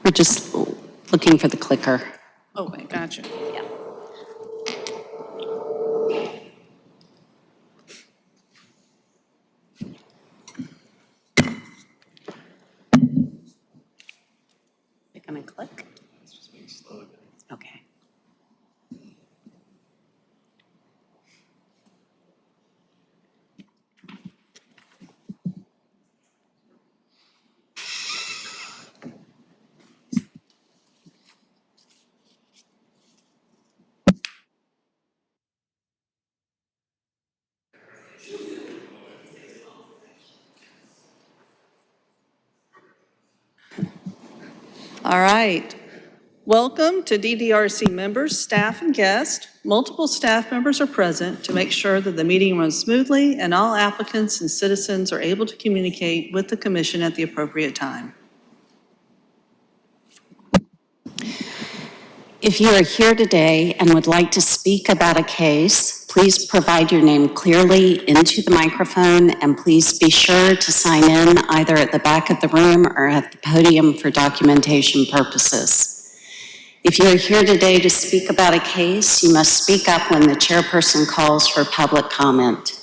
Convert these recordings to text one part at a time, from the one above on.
We're just looking for the clicker. Okay, gotcha. Yeah. They're gonna click? Okay. All right. Welcome to DDRC members, staff, and guests. Multiple staff members are present to make sure that the meeting runs smoothly and all applicants and citizens are able to communicate with the commission at the appropriate time. If you are here today and would like to speak about a case, please provide your name clearly into the microphone, and please be sure to sign in either at the back of the room or at the podium for documentation purposes. If you are here today to speak about a case, you must speak up when the chairperson calls for public comment.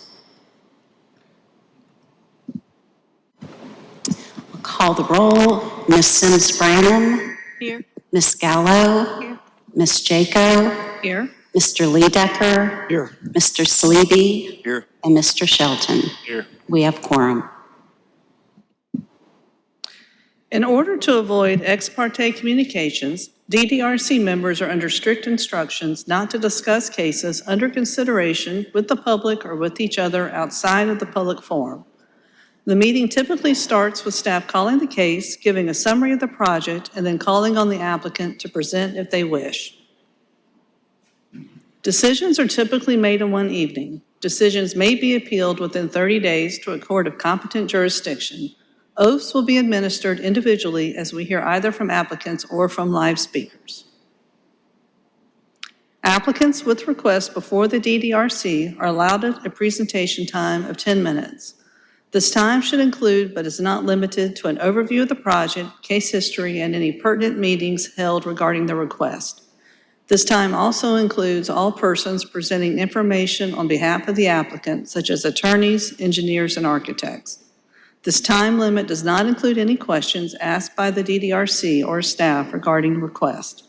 I'll call the roll. Ms. Sims-Brannan. Here. Ms. Gallo. Here. Ms. Jaco. Here. Mr. Ledecker. Here. Mr. Sleeby. Here. And Mr. Shelton. Here. We have quorum. In order to avoid ex parte communications, DDRC members are under strict instructions not to discuss cases under consideration with the public or with each other outside of the public forum. The meeting typically starts with staff calling the case, giving a summary of the project, and then calling on the applicant to present if they wish. Decisions are typically made in one evening. Decisions may be appealed within 30 days to a court of competent jurisdiction. Oaths will be administered individually as we hear either from applicants or from live speakers. Applicants with requests before the DDRC are allowed a presentation time of 10 minutes. This time should include, but is not limited to, an overview of the project, case history, and any pertinent meetings held regarding the request. This time also includes all persons presenting information on behalf of the applicant, such as attorneys, engineers, and architects. This time limit does not include any questions asked by the DDRC or staff regarding the request.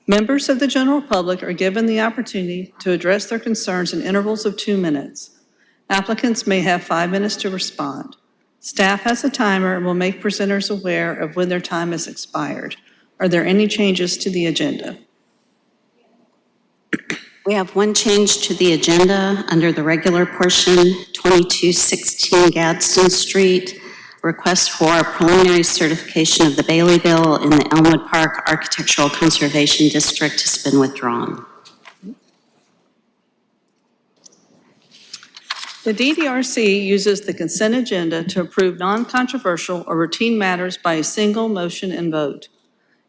Members of the general public are given the opportunity to address their concerns in intervals of 2 minutes. Applicants may have 5 minutes to respond. Staff has a timer and will make presenters aware of when their time has expired. Are there any changes to the agenda? We have one change to the agenda under the regular portion, 2216 Gadsden Street, request for preliminary certification of the Bailey Bill in the Elmwood Park Architectural Conservation District has been withdrawn. The DDRC uses the consent agenda to approve non-controversial or routine matters by a single motion and vote.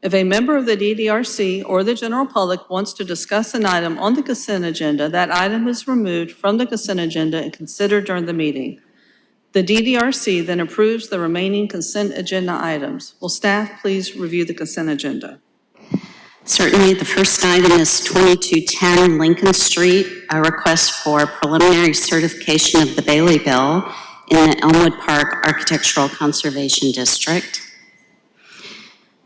If a member of the DDRC or the general public wants to discuss an item on the consent agenda, that item is removed from the consent agenda and considered during the meeting. The DDRC then approves the remaining consent agenda items. Will staff please review the consent agenda? Certainly, the first item is 2210 Lincoln Street, a request for preliminary certification of the Bailey Bill in the Elmwood Park Architectural Conservation District.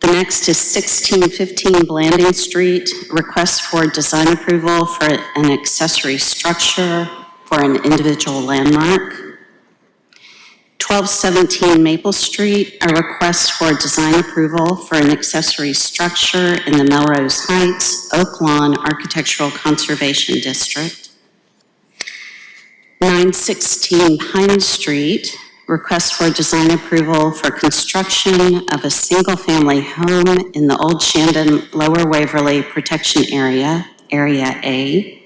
The next is 1615 Blanding Street, request for design approval for an accessory structure for an individual landmark. 1217 Maple Street, a request for design approval for an accessory structure in the Melrose Heights Oak Lawn Architectural Conservation District. 916 Pine Street, request for design approval for construction of a single-family home in the Old Shandon Lower Waverly Protection Area, Area A.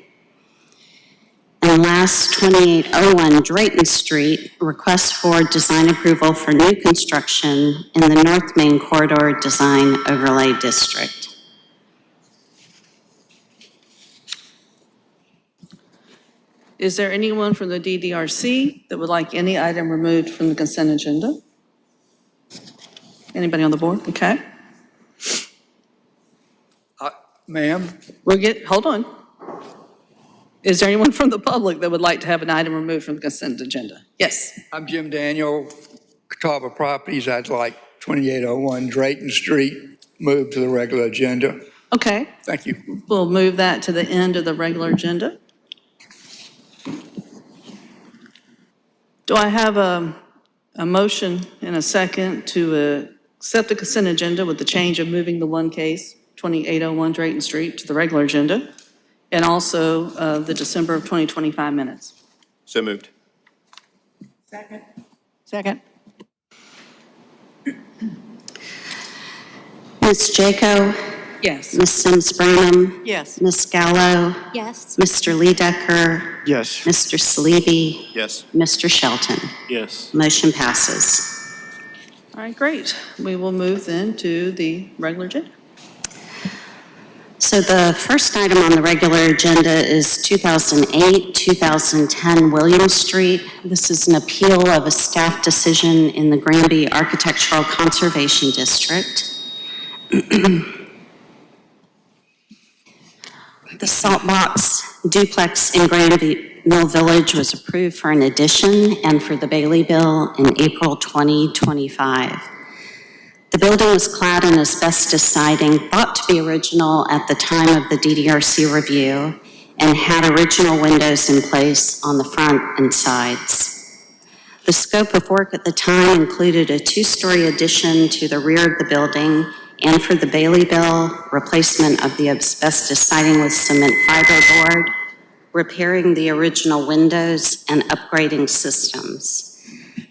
And last, 2801 Drayton Street, request for design approval for new construction in the North Main Corridor Design Overlay District. Is there anyone from the DDRC that would like any item removed from the consent agenda? Anybody on the board? Okay. Ma'am, Hold on. Is there anyone from the public that would like to have an item removed from the consent agenda? Yes. I'm Jim Daniel, Catawba Properties. I'd like 2801 Drayton Street moved to the regular agenda. Okay, Thank you. we'll move that to the end of the regular agenda. Do I have a motion and a second to accept the consent agenda with the change of moving the one case, 2801 Drayton Street, to the regular agenda, and also the December of 2025 minutes? So moved. Second. Ms. Jaco, Yes. Ms. Sims Burnham, Yes. Ms. Gallo, Yes. Mr. Lee Decker, Yes. Mr. Salibi, Yes. Mr. Shelton. Yes. Motion passes. All right, great. We will move then to the regular agenda. So the first item on the regular agenda is 2008-2010 William Street. This is an appeal of a staff decision in the Granby Architectural Conservation District. The Salt Box duplex in Granville Village was approved for an addition and for the Bailey Bill in April 2025. The building was clad in asbestos siding, thought to be original at the time of the DDRC review, and had original windows in place on the front and sides. The scope of work at the time included a two-story addition to the rear of the building, and for the Bailey Bill, replacement of the asbestos siding with cement fiberboard, repairing the original windows, and upgrading systems.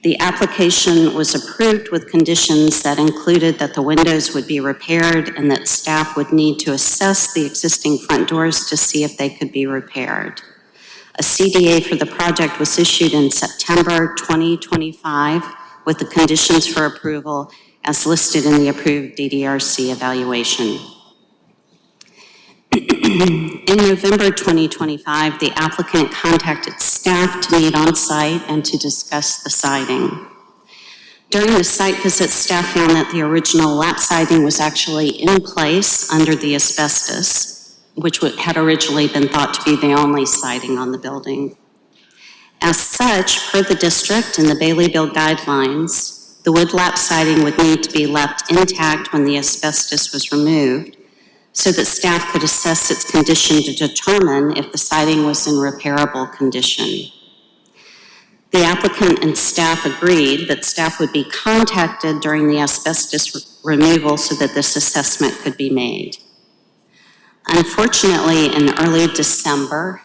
The application was approved with conditions that included that the windows would be repaired and that staff would need to assess the existing front doors to see if they could be repaired. A CDA for the project was issued in September 2025 with the conditions for approval as listed in the approved DDRC evaluation. In November 2025, the applicant contacted staff to meet on site and to discuss the siding. During the site visit, staff found that the original lap siding was actually in place under the asbestos, which had originally been thought to be the only siding on the building. As such, per the district and the Bailey Bill guidelines, the wood lap siding would need to be left intact when the asbestos was removed, so that staff could assess its condition to determine if the siding was in repairable condition. The applicant and staff agreed that staff would be contacted during the asbestos removal so that this assessment could be made. Unfortunately, in early December,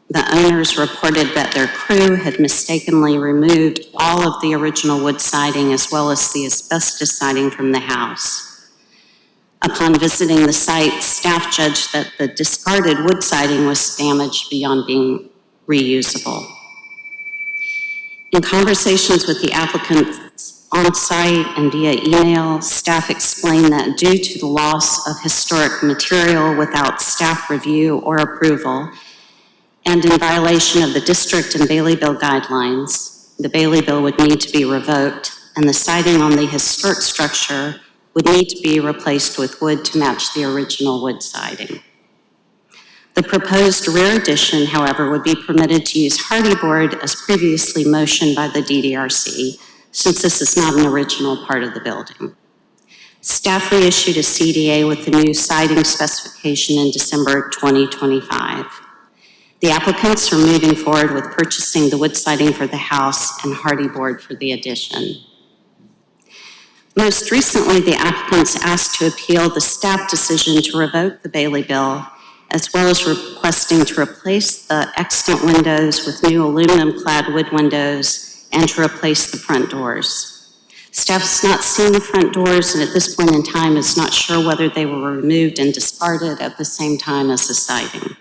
the owners reported that their crew had mistakenly removed all of the original wood siding as well as the asbestos siding from the house. Upon visiting the site, staff judged that the discarded wood siding was damaged beyond being reusable. In conversations with the applicants on site and via email, staff explained that due to the loss of historic material without staff review or approval, and in violation of the district and Bailey Bill guidelines, the Bailey Bill would need to be revoked, and the siding on the historic structure would need to be replaced with wood to match the original wood siding. The proposed rear addition, however, would be permitted to use hardy board as previously motioned by the DDRC, since this is not an original part of the building. Staff reissued a CDA with the new siding specification in December 2025. The applicants are moving forward with purchasing the wood siding for the house and hardy board for the addition. Most recently, the applicants asked to appeal the staff decision to revoke the Bailey Bill, as well as requesting to replace the extant windows with new aluminum-clad wood windows and to replace the front doors. Staff has not seen the front doors and at this point in time is not sure whether they were removed and discarded at the same time as the siding.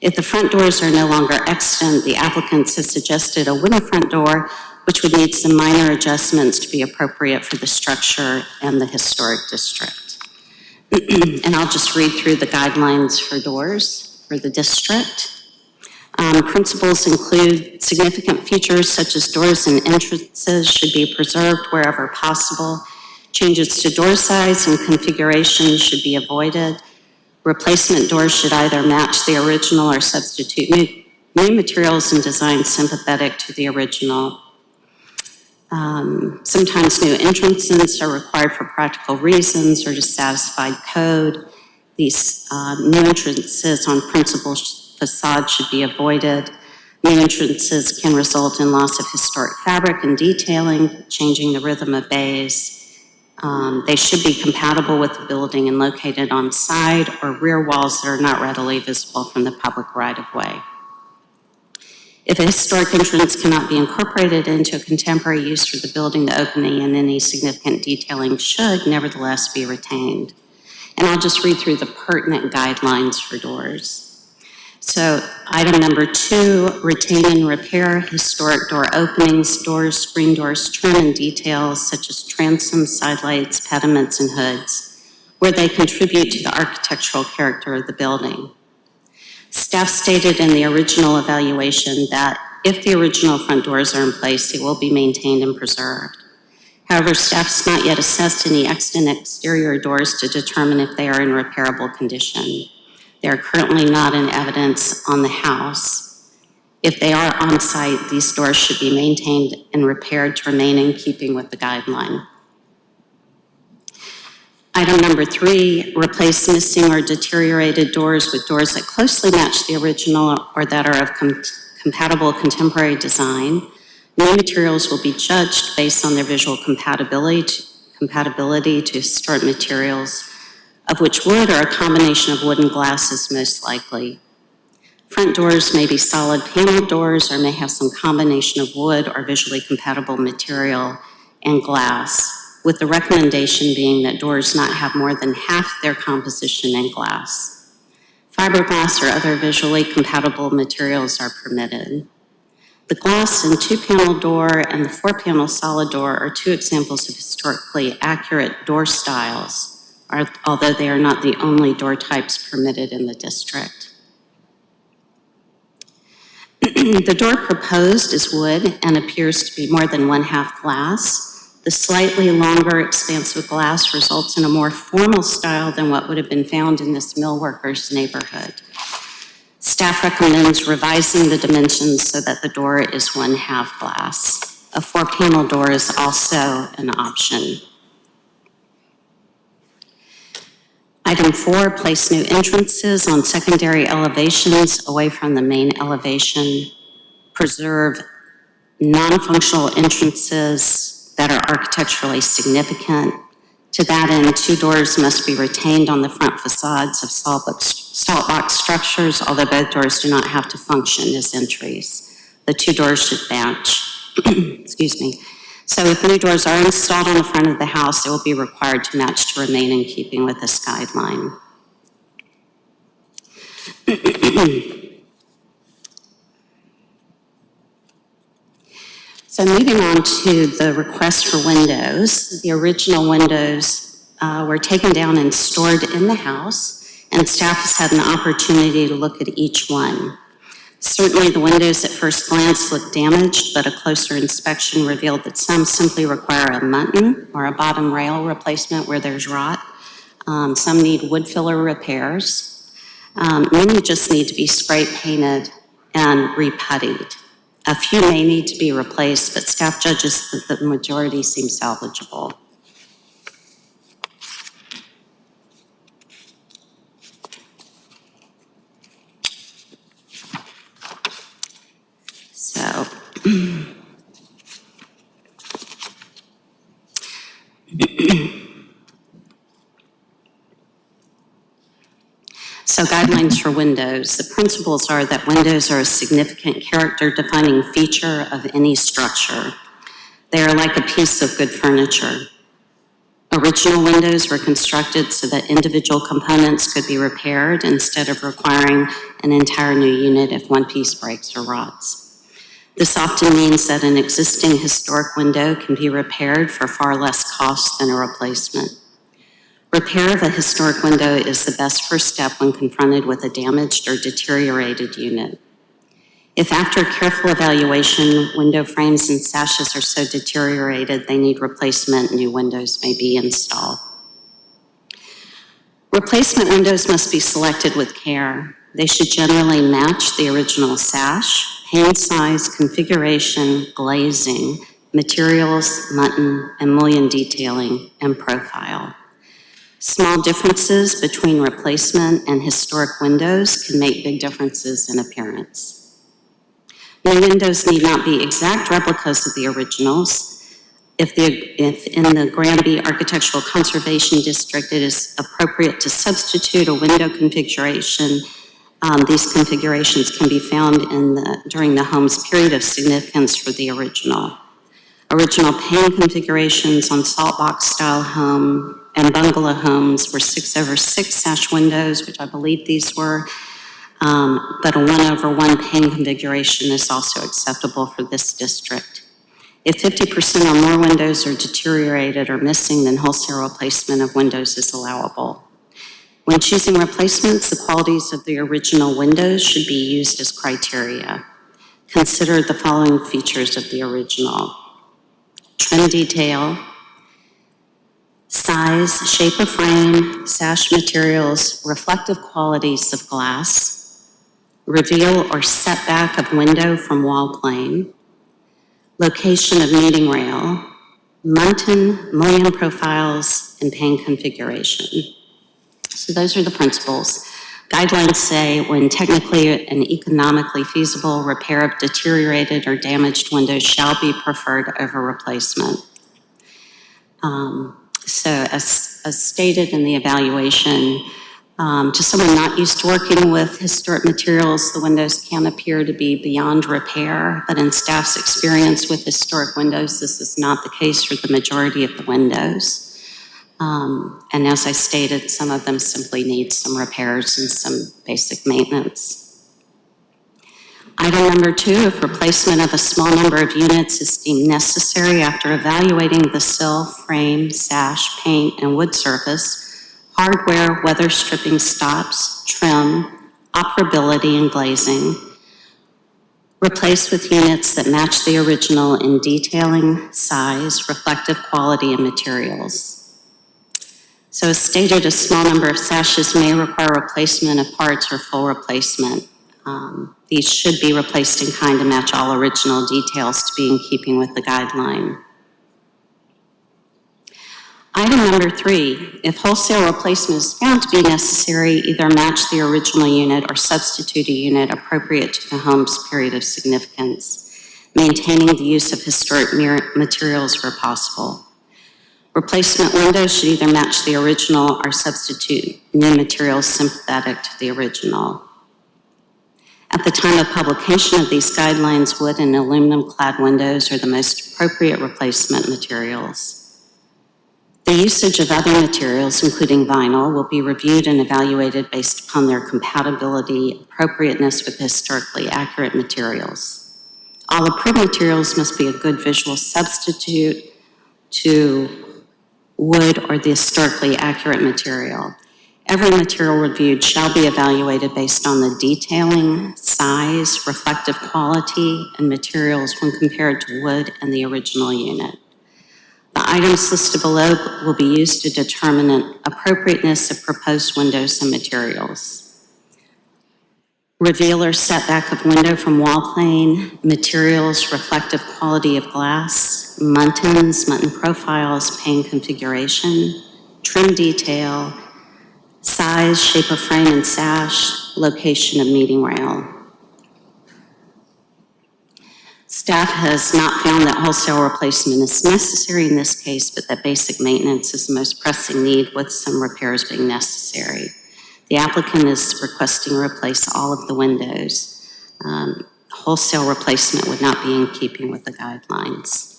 If the front doors are no longer extant, the applicants have suggested a wooden front door, which would need some minor adjustments to be appropriate for the structure and the historic district. And I'll just read through the guidelines for doors for the district. Principles include significant features such as doors and entrances should be preserved wherever possible Changes to door size and configuration should be avoided. Replacement doors should either match the original or substitute new materials and designs sympathetic to the original. Sometimes new entrances are required for practical reasons or to satisfy code. These new entrances on principal facades should be avoided. New entrances can result in loss of historic fabric and detailing, changing the rhythm of bays. They should be compatible with the building and located on side or rear walls that are not readily visible from the public right-of-way. If a historic entrance cannot be incorporated into a contemporary use for the building, the opening and any significant detailing should nevertheless be retained. And I'll just read through the pertinent guidelines for doors. So item number 2, retain and repair historic door openings, doors, screen doors, trim and details such as transoms, sidelights, pediments, and hoods, where they contribute to the architectural character of the building. Staff stated in the original evaluation that if the original front doors are in place, they will be maintained and preserved. However, staff has not yet assessed any extant exterior doors to determine if they are in repairable condition. They are currently not in evidence on the house. If they are on site, these doors should be maintained and repaired to remain in keeping with the guideline. Item number 3, replace missing or deteriorated doors with doors that closely match the original or that are of compatible contemporary design. New materials will be judged based on their visual compatibility to historic materials, of which wood or a combination of wood and glass is most likely. Front doors may be solid panel doors or may have some combination of wood or visually compatible material and glass, with the recommendation being that doors not have more than half their composition in glass. Fiberglass or other visually compatible materials are permitted. The glass and 2-panel door and the 4-panel solid door are 2 examples of historically accurate door styles, although they are not the only door types permitted in the district. The door proposed is wood and appears to be more than 1/2 glass. The slightly longer expanse of glass results in a more formal style than what would have been found in this mill workers neighborhood. Staff recommends revising the dimensions so that the door is 1/2 glass. A 4-panel door is also an option. Item 4, place new entrances on secondary elevations away from the main elevation. Preserve non-functional entrances that are architecturally significant. To that end, 2 doors must be retained on the front facades of salt box structures, although both doors do not have to function as entries. The 2 doors should match. Excuse me. So if new doors are installed on the front of the house, they will be required to match to remain in keeping with this guideline. So moving on to the request for windows, the original windows were taken down and stored in the house, and staff has had an opportunity to look at each one. Certainly the windows at first glance look damaged, but a closer inspection revealed that some simply require a muntin or a bottom rail replacement where there's rot. Some need wood filler repairs. Many just need to be spray painted and reputtied. A few may need to be replaced, but staff judges that the majority seem salvageable. So, guidelines for windows. The principles are that windows are a significant character-defining feature of any structure. They are like a piece of good furniture. Original windows were constructed so that individual components could be repaired instead of requiring an entire new unit if one piece breaks or rots. This often means that an existing historic window can be repaired for far less cost than a replacement. Repair of a historic window is the best first step when confronted with a damaged or deteriorated unit. If after careful evaluation, window frames and sashes are so deteriorated they need replacement, new windows may be installed. Replacement windows must be selected with care. They should generally match the original sash, pane size, configuration, glazing, materials, mutton, and mullion detailing, and profile. Small differences between replacement and historic windows can make big differences in appearance. New windows need not be exact replicas of the originals. If in the Granby Architectural Conservation District it is appropriate to substitute a window configuration, these configurations can be found during the home's period of significance for the original. Original pane configurations on salt box style home and bungalow homes were 6/6 sash windows, which I believe these were, but a 1/1 pane configuration is also acceptable for this district. If 50% or more windows are deteriorated or missing, then wholesale replacement of windows is allowable. When choosing replacements, the qualities of the original windows should be used as criteria. Consider the following features of the original: trim detail, size, shape of frame, sash materials, reflective qualities of glass, reveal or setback of window from wall plane, location of meeting rail, muntin, mullion profiles, and pane configuration. So those are the principles. Guidelines say when technically and economically feasible, repair of deteriorated or damaged windows shall be preferred over replacement. So as stated in the evaluation, to someone not used to working with historic materials, the windows can appear to be beyond repair, but in staff's experience with historic windows, this is not the case for the majority of the windows. And as I stated, some of them simply need some repairs and some basic maintenance. Item number 2, if replacement of a small number of units is deemed necessary after evaluating the sill, frame, sash, paint, and wood surface, hardware, weather stripping stops, trim, operability, and glazing, replace with units that match the original in detailing, size, reflective quality, and materials. So as stated, a small number of sashes may require replacement of parts or full replacement. These should be replaced in kind to match all original details to be in keeping with the guideline. Item number 3, if wholesale replacement is found to be necessary, either match the original unit or substitute a unit appropriate to the home's period of significance, maintaining the use of historic materials where possible. Replacement windows should either match the original or substitute new materials sympathetic to the original. At the time of publication of these guidelines, wood and aluminum-clad windows are the most appropriate replacement materials. The usage of other materials, including vinyl, will be reviewed and evaluated based upon their compatibility, appropriateness with historically accurate materials. All approved materials must be a good visual substitute to wood or the historically accurate material. Every material reviewed shall be evaluated based on the detailing, size, reflective quality, and materials when compared to wood and the original unit. The items listed below will be used to determine appropriateness of proposed windows and materials. Reveal or setback of window from wall plane, materials, reflective quality of glass, muntins, muntin profiles, pane configuration, trim detail, size, shape of frame and sash, location of meeting rail. Staff has not found that wholesale replacement is necessary in this case, but that basic maintenance is the most pressing need with some repairs being necessary. The applicant is requesting to replace all of the windows. Wholesale replacement would not be in keeping with the guidelines.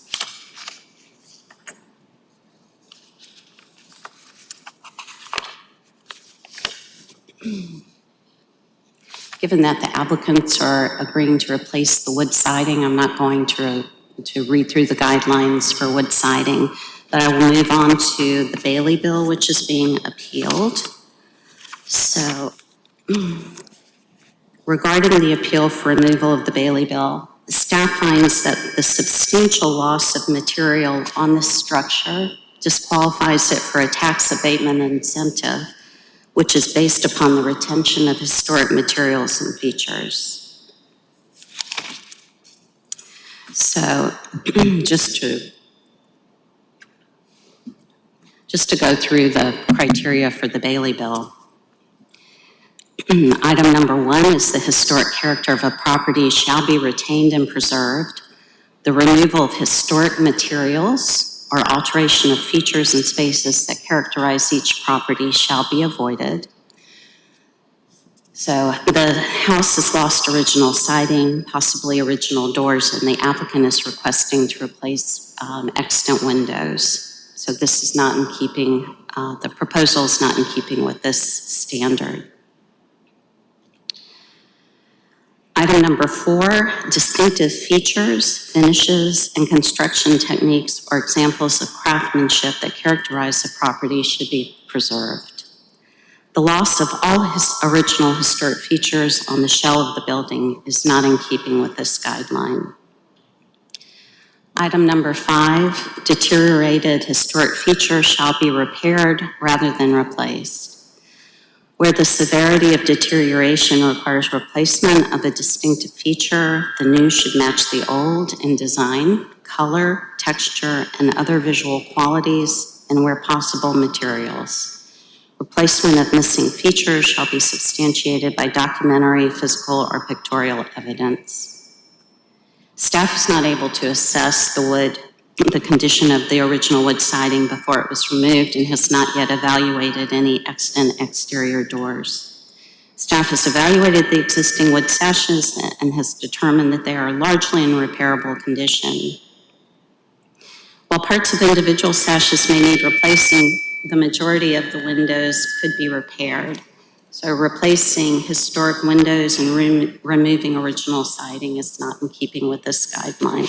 Given that the applicants are agreeing to replace the wood siding, I'm not going to read through the guidelines for wood siding, but I will move on to the Bailey bill, which is being appealed. So Regarding the appeal for removal of the Bailey Bill, the staff finds that the substantial loss of material on this structure disqualifies it for a tax abatement incentive, which is based upon the retention of historic materials and features. So just to go through the criteria for the Bailey Bill. Item number 1 is the historic character of a property shall be retained and preserved. The removal of historic materials or alteration of features and spaces that characterize each property shall be avoided. So the house has lost original siding, possibly original doors, and the applicant is requesting to replace extant windows. So this is not in keeping, the proposal is not in keeping with this standard. Item number 4, distinctive features, finishes, and construction techniques or examples of craftsmanship that characterize the property should be preserved. The loss of all original historic features on the shell of the building is not in keeping with this guideline. Item number 5, deteriorated historic features shall be repaired rather than replaced. Where the severity of deterioration requires replacement of a distinctive feature, the new should match the old in design, color, texture, and other visual qualities, and where possible, materials. Replacement of missing features shall be substantiated by documentary, physical, or pictorial evidence. Staff is not able to assess the condition of the original wood siding before it was removed and has not yet evaluated any extant exterior doors. Staff has evaluated the existing wood sashes and has determined that they are largely in repairable condition. While parts of individual sashes may need replacing, the majority of the windows could be repaired. So replacing historic windows and removing original siding is not in keeping with this guideline.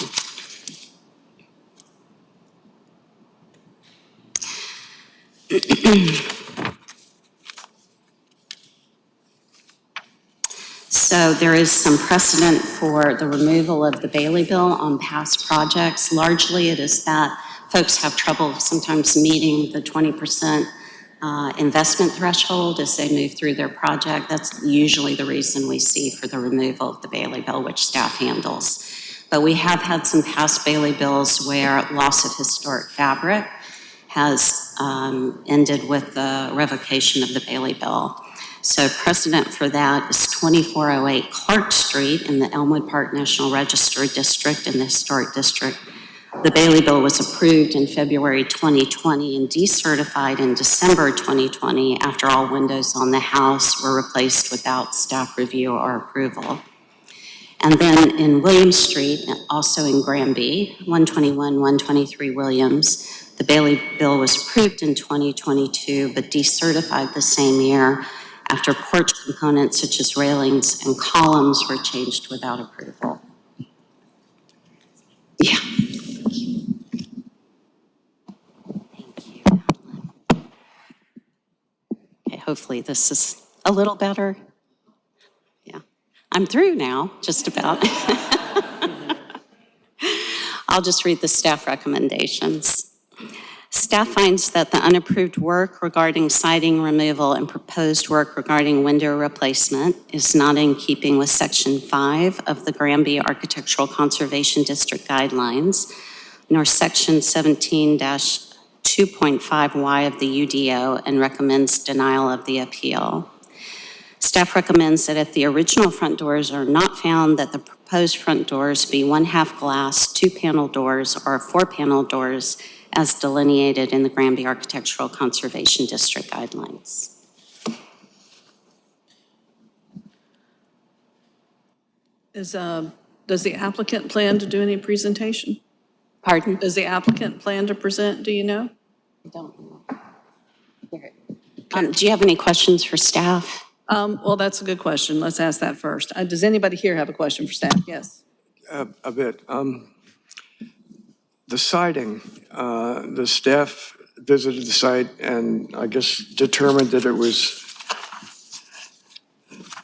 So there is some precedent for the removal of the Bailey Bill on past projects. Largely it is that folks have trouble sometimes meeting the 20% investment threshold as they move through their project. That's usually the reason we see for the removal of the Bailey Bill, which staff handles. But we have had some past Bailey Bills where loss of historic fabric has ended with the revocation of the Bailey Bill. So precedent for that is 2408 Clark Street in the Elmwood Park National Register District in the Historic District. The Bailey Bill was approved in February 2020 and decertified in December 2020 after all windows on the house were replaced without staff review or approval. And then in Williams Street, also in Granby, 123 Williams, the Bailey Bill was approved in 2022, but decertified the same year after porch components such as railings and columns were changed without approval. Yeah. Thank you. Okay, hopefully this is a little better. Yeah, I'm through now, just about. I'll just read the staff recommendations. Staff finds that the unapproved work regarding siding removal and proposed work regarding window replacement is not in keeping with Section 5 of the Granby Architectural Conservation District Guidelines, nor Section 17-2.5Y of the UDO, and recommends denial of the appeal. Staff recommends that if the original front doors are not found, that the proposed front doors be 1/2 glass, 2-panel doors, or 4-panel doors as delineated in the Granby Architectural Conservation District Guidelines. Does the applicant plan to do any presentation? Pardon? Does the applicant plan to present, do you know? I don't know. Do you have any questions for staff? Well, that's a good question. Let's ask that first. Does anybody here have a question for staff? Yes. A bit. The siding, the staff visited the site and I guess determined that it was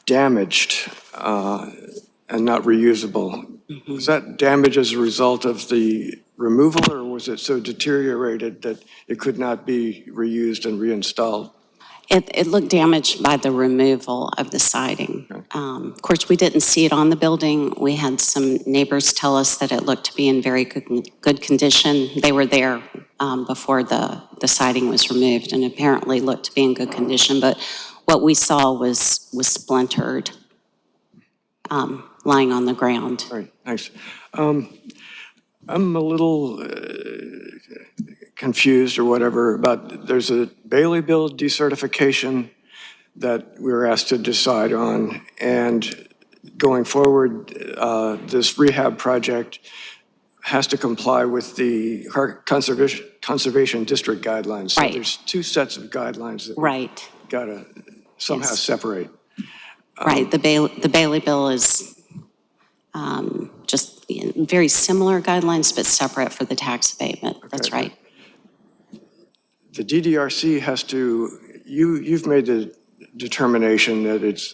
damaged. and not reusable. Was that damage as a result of the removal, or was it so deteriorated that it could not be reused and reinstalled? It looked damaged by the removal of the siding. Of course, we didn't see it on the building. We had some neighbors tell us that it looked to be in very good condition. They were there before the siding was removed and apparently looked to be in good condition. But what we saw was splintered, lying on the ground. All right, thanks. I'm a little confused or whatever about, there's a Bailey Bill decertification that we were asked to decide on, and going forward, this rehab project has to comply with the Conservation District guidelines. So Right. there's two sets of guidelines that we Right, gotta somehow Yes. separate. right. The Bailey Bill is just very similar guidelines, but separate for the tax abatement. That's Okay. right. The DDRC has to, you've made the determination that it's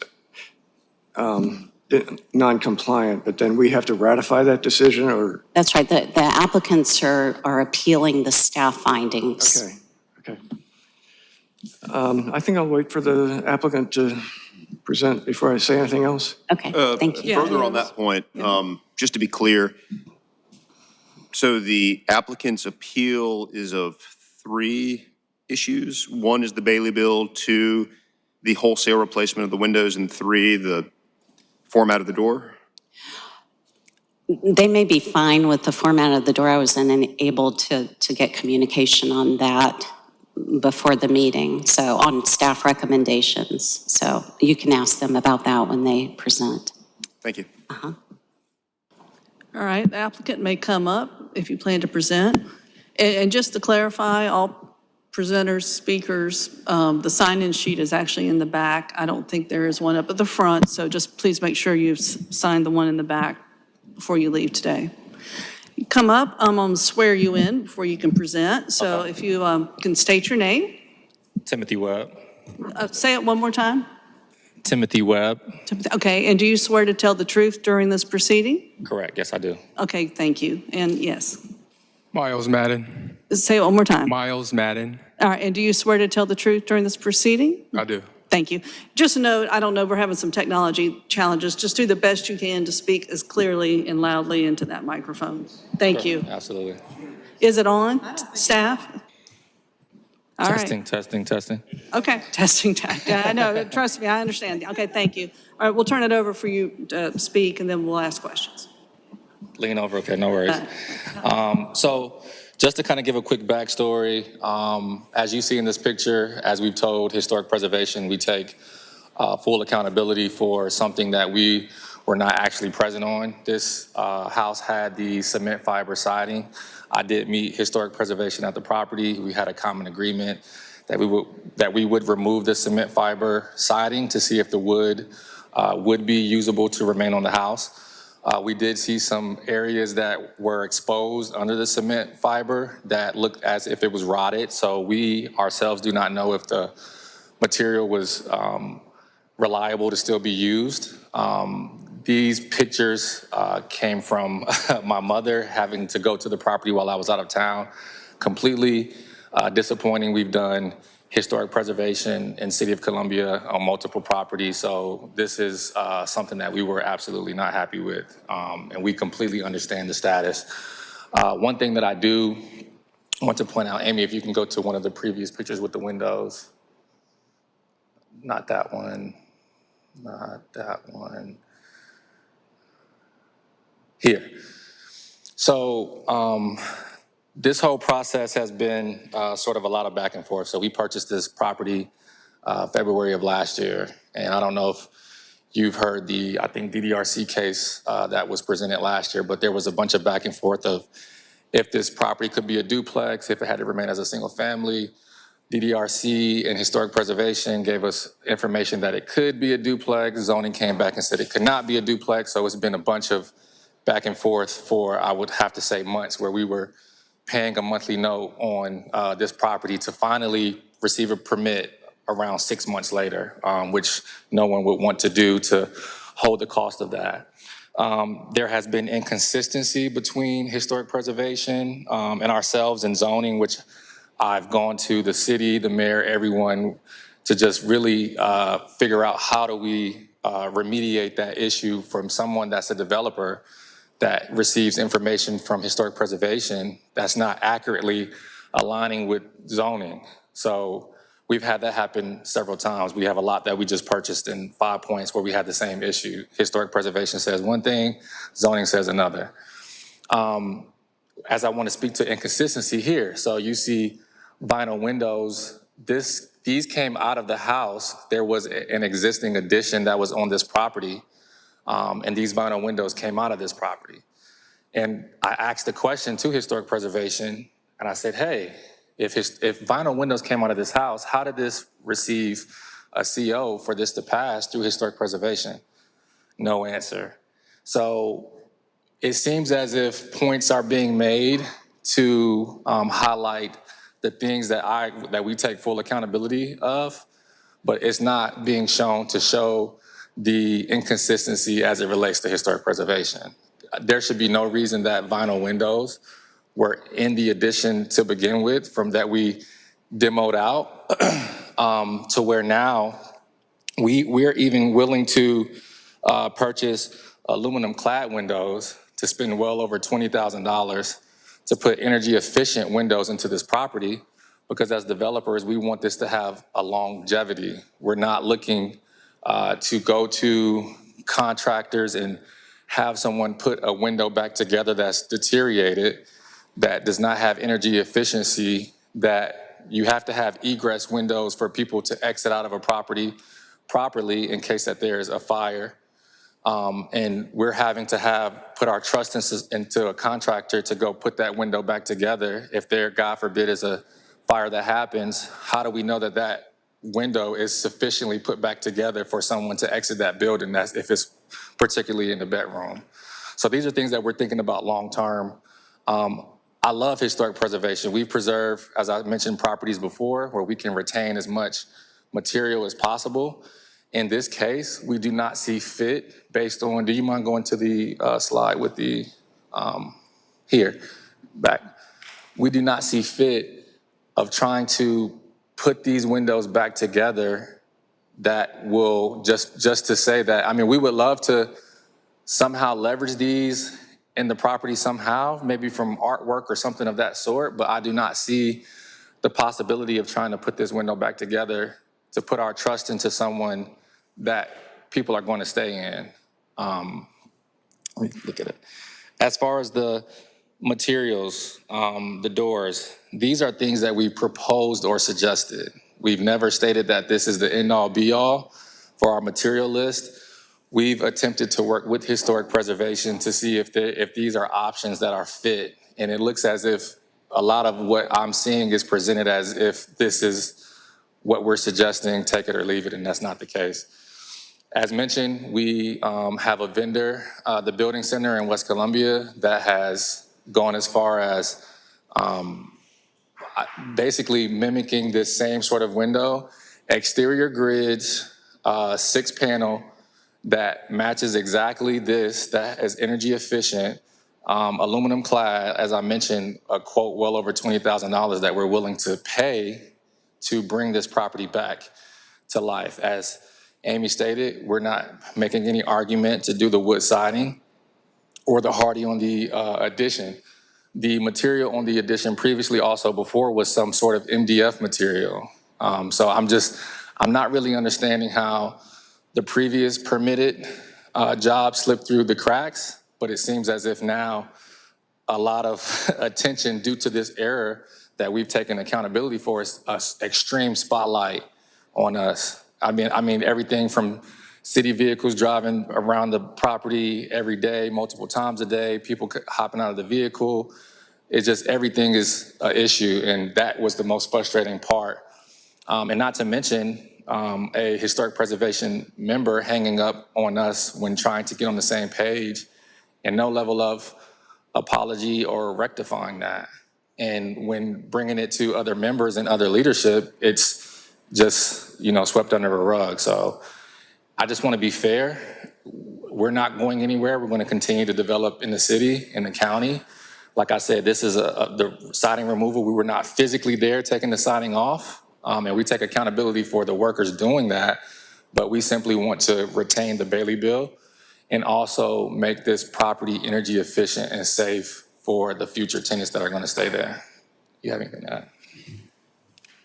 non-compliant, but then we have to ratify that decision, or? That's right. The applicants are appealing the staff findings. Okay, okay. I think I'll wait for the applicant to present before I say anything else. Okay, thank you. Further on that point, just to be clear, so the applicant's appeal is of 3 issues. 1 is the Bailey Bill, 2, the wholesale replacement of the windows, and 3, the format of the door? They may be fine with the format of the door. I was unable to get communication on that before the meeting, so on staff recommendations. So you can ask them about that when they present. Thank you. All right, the applicant may come up if you plan to present. And just to clarify, all presenters, speakers, the sign-in sheet is actually in the back. I don't think there is one up at the front, so just please make sure you've signed the one in the back before you leave today. You come up, I'm going to swear you in before you can present. So if you can state your name. Timothy Webb. Say it one more time. Timothy Webb. Okay, and do you swear to tell the truth during this proceeding? Correct. Yes, I do. Okay, thank you. And yes, Miles Madden. say it one more time. Miles Madden. All right, and do you swear to tell the truth during this proceeding? I do. Thank you. Just a note, I don't know, we're having some technology challenges. Just do the best you can to speak as clearly and loudly into that microphone. Thank you. Absolutely. Is it on, staff? All right. Testing. Okay, testing. Yeah, I know, trust me, I understand. Okay, thank you. All right, we'll turn it over for you to speak, and then we'll ask questions. Lean over. Okay, no worries. So just to kind of give a quick backstory, as you see in this picture, as we've told Historic Preservation, we take full accountability for something that we were not actually present on. This house had the cement fiber siding. I did meet Historic Preservation at the property. We had a common agreement that we would remove the cement fiber siding to see if the wood would be usable to remain on the house. We did see some areas that were exposed under the cement fiber that looked as if it was rotted. So we ourselves do not know if the material was reliable to still be used. These pictures came from my mother having to go to the property while I was out of town. Completely disappointing. We've done historic preservation in City of Columbia on multiple properties. So this is something that we were absolutely not happy with. And we completely understand the status. One thing that I do want to point out, Amy, if you can go to one of the previous pictures with the windows. Not that one, not that one. Here. So this whole process has been sort of a lot of back and forth. So we purchased this property February of last year. And I don't know if you've heard the, I think, DDRC case that was presented last year, but there was a bunch of back and forth of if this property could be a duplex, if it had to remain as a single family. DDRC and Historic Preservation gave us information that it could be a duplex. Zoning came back and said it could not be a duplex. So it's been a bunch of back and forth for, I would have to say, months, where we were paying a monthly note on this property to finally receive a permit around 6 months later, which no one would want to do, to hold the cost of that. There has been inconsistency between historic preservation and ourselves in zoning, which I've gone to the city, the mayor, everyone to just really figure out how do we remediate that issue from someone that's a developer that receives information from historic preservation that's not accurately aligning with zoning. So we've had that happen several times. We have a lot that we just purchased in 5 Points where we had the same issue. Historic preservation says one thing, zoning says another. As I want to speak to inconsistency here, so you see vinyl windows, these came out of the house. There was an existing addition that was on this property, and these vinyl windows came out of this property. And I asked the question to historic preservation, and I said, hey, if vinyl windows came out of this house, how did this receive a CO for this to pass through historic preservation? No answer. So it seems as if points are being made to highlight the things that we take full accountability of, but it's not being shown to show the inconsistency as it relates to historic preservation. There should be no reason that vinyl windows were in the addition to begin with, from that we demoed out to where now we're even willing to purchase aluminum clad windows to spend well over $20,000 to put energy efficient windows into this property, because as developers, we want this to have a longevity. We're not looking to go to contractors and have someone put a window back together that's deteriorated, that does not have energy efficiency, that you have to have egress windows for people to exit out of a property properly in case that there's a fire. And we're having to put our trust into a contractor to go put that window back together. If there, God forbid, is a fire that happens, how do we know that that window is sufficiently put back together for someone to exit that building, that's if it's particularly in the bedroom? So these are things that we're thinking about long-term. I love historic preservation. We've preserved, as I mentioned, properties before where we can retain as much material as possible. In this case, we do not see fit based on, do you mind going to the slide with the, here, back. We do not see fit of trying to put these windows back together that will just to say that, I mean, we would love to somehow leverage these in the property somehow, maybe from artwork or something of that sort, but I do not see the possibility of trying to put this window back together to put our trust into someone that people are going to stay in. Let me look at it. As far as the materials, the doors, these are things that we proposed or suggested. We've never stated that this is the end-all be-all for our material list. We've attempted to work with historic preservation to see if these are options that are fit. And it looks as if a lot of what I'm seeing is presented as if this is what we're suggesting, take it or leave it, and that's not the case. As mentioned, we have a vendor, the Building Center in West Columbia, that has gone as far as basically mimicking this same sort of window, exterior grids, 6-panel, that matches exactly this, that is energy efficient, aluminum clad, as I mentioned, a quote well over $20,000 that we're willing to pay to bring this property back to life. As Amy stated, we're not making any argument to do the wood siding or the hardy on the addition. The material on the addition previously also before was some sort of MDF material. So I'm not really understanding how the previous permitted job slipped through the cracks, but it seems as if now a lot of attention due to this error that we've taken accountability for is an extreme spotlight on us. I mean everything from city vehicles driving around the property every day, multiple times a day, people hopping out of the vehicle. It's just everything is an issue, and that was the most frustrating part. And not to mention a historic preservation member hanging up on us when trying to get on the same page, and no level of apology or rectifying that. And when bringing it to other members and other leadership, it's just, swept under the rug. So I just want to be fair. we're not going anywhere. We're going to continue to develop in the city, in the county. Like I said, this is the siding removal. We were not physically there taking the siding off, and we take accountability for the workers doing that, but we simply want to retain the Bailey bill and also make this property energy efficient and safe for the future tenants that are going to stay there. You have anything to add?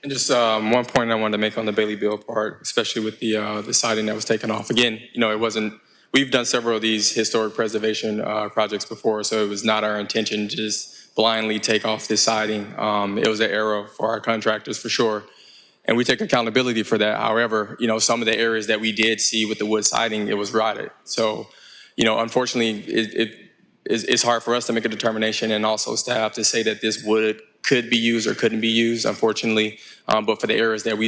And just one point I wanted to make on the Bailey Bill part, especially with the siding that was taken off. Again, it wasn't, we've done several of these historic preservation projects before, so it was not our intention to just blindly take off this siding. It was an error for our contractors for sure, and we take accountability for that. However, some of the areas that we did see with the wood siding, it was rotted. So, unfortunately, it's hard for us to make a determination, and also staff to say that this wood could be used or couldn't be used, unfortunately. But for the areas that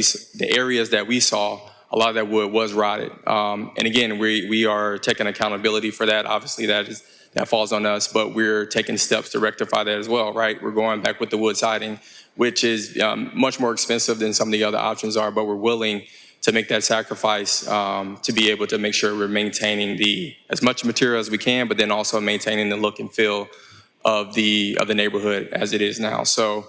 we saw, a lot of that wood was rotted. And again, we are taking accountability for that. Obviously, that falls on us, but we're taking steps to rectify that as well, right? We're going back with the wood siding, which is much more expensive than some of the other options are, but we're willing to make that sacrifice to be able to make sure we're maintaining as much material as we can, but then also maintaining the look and feel of the neighborhood as it is now. So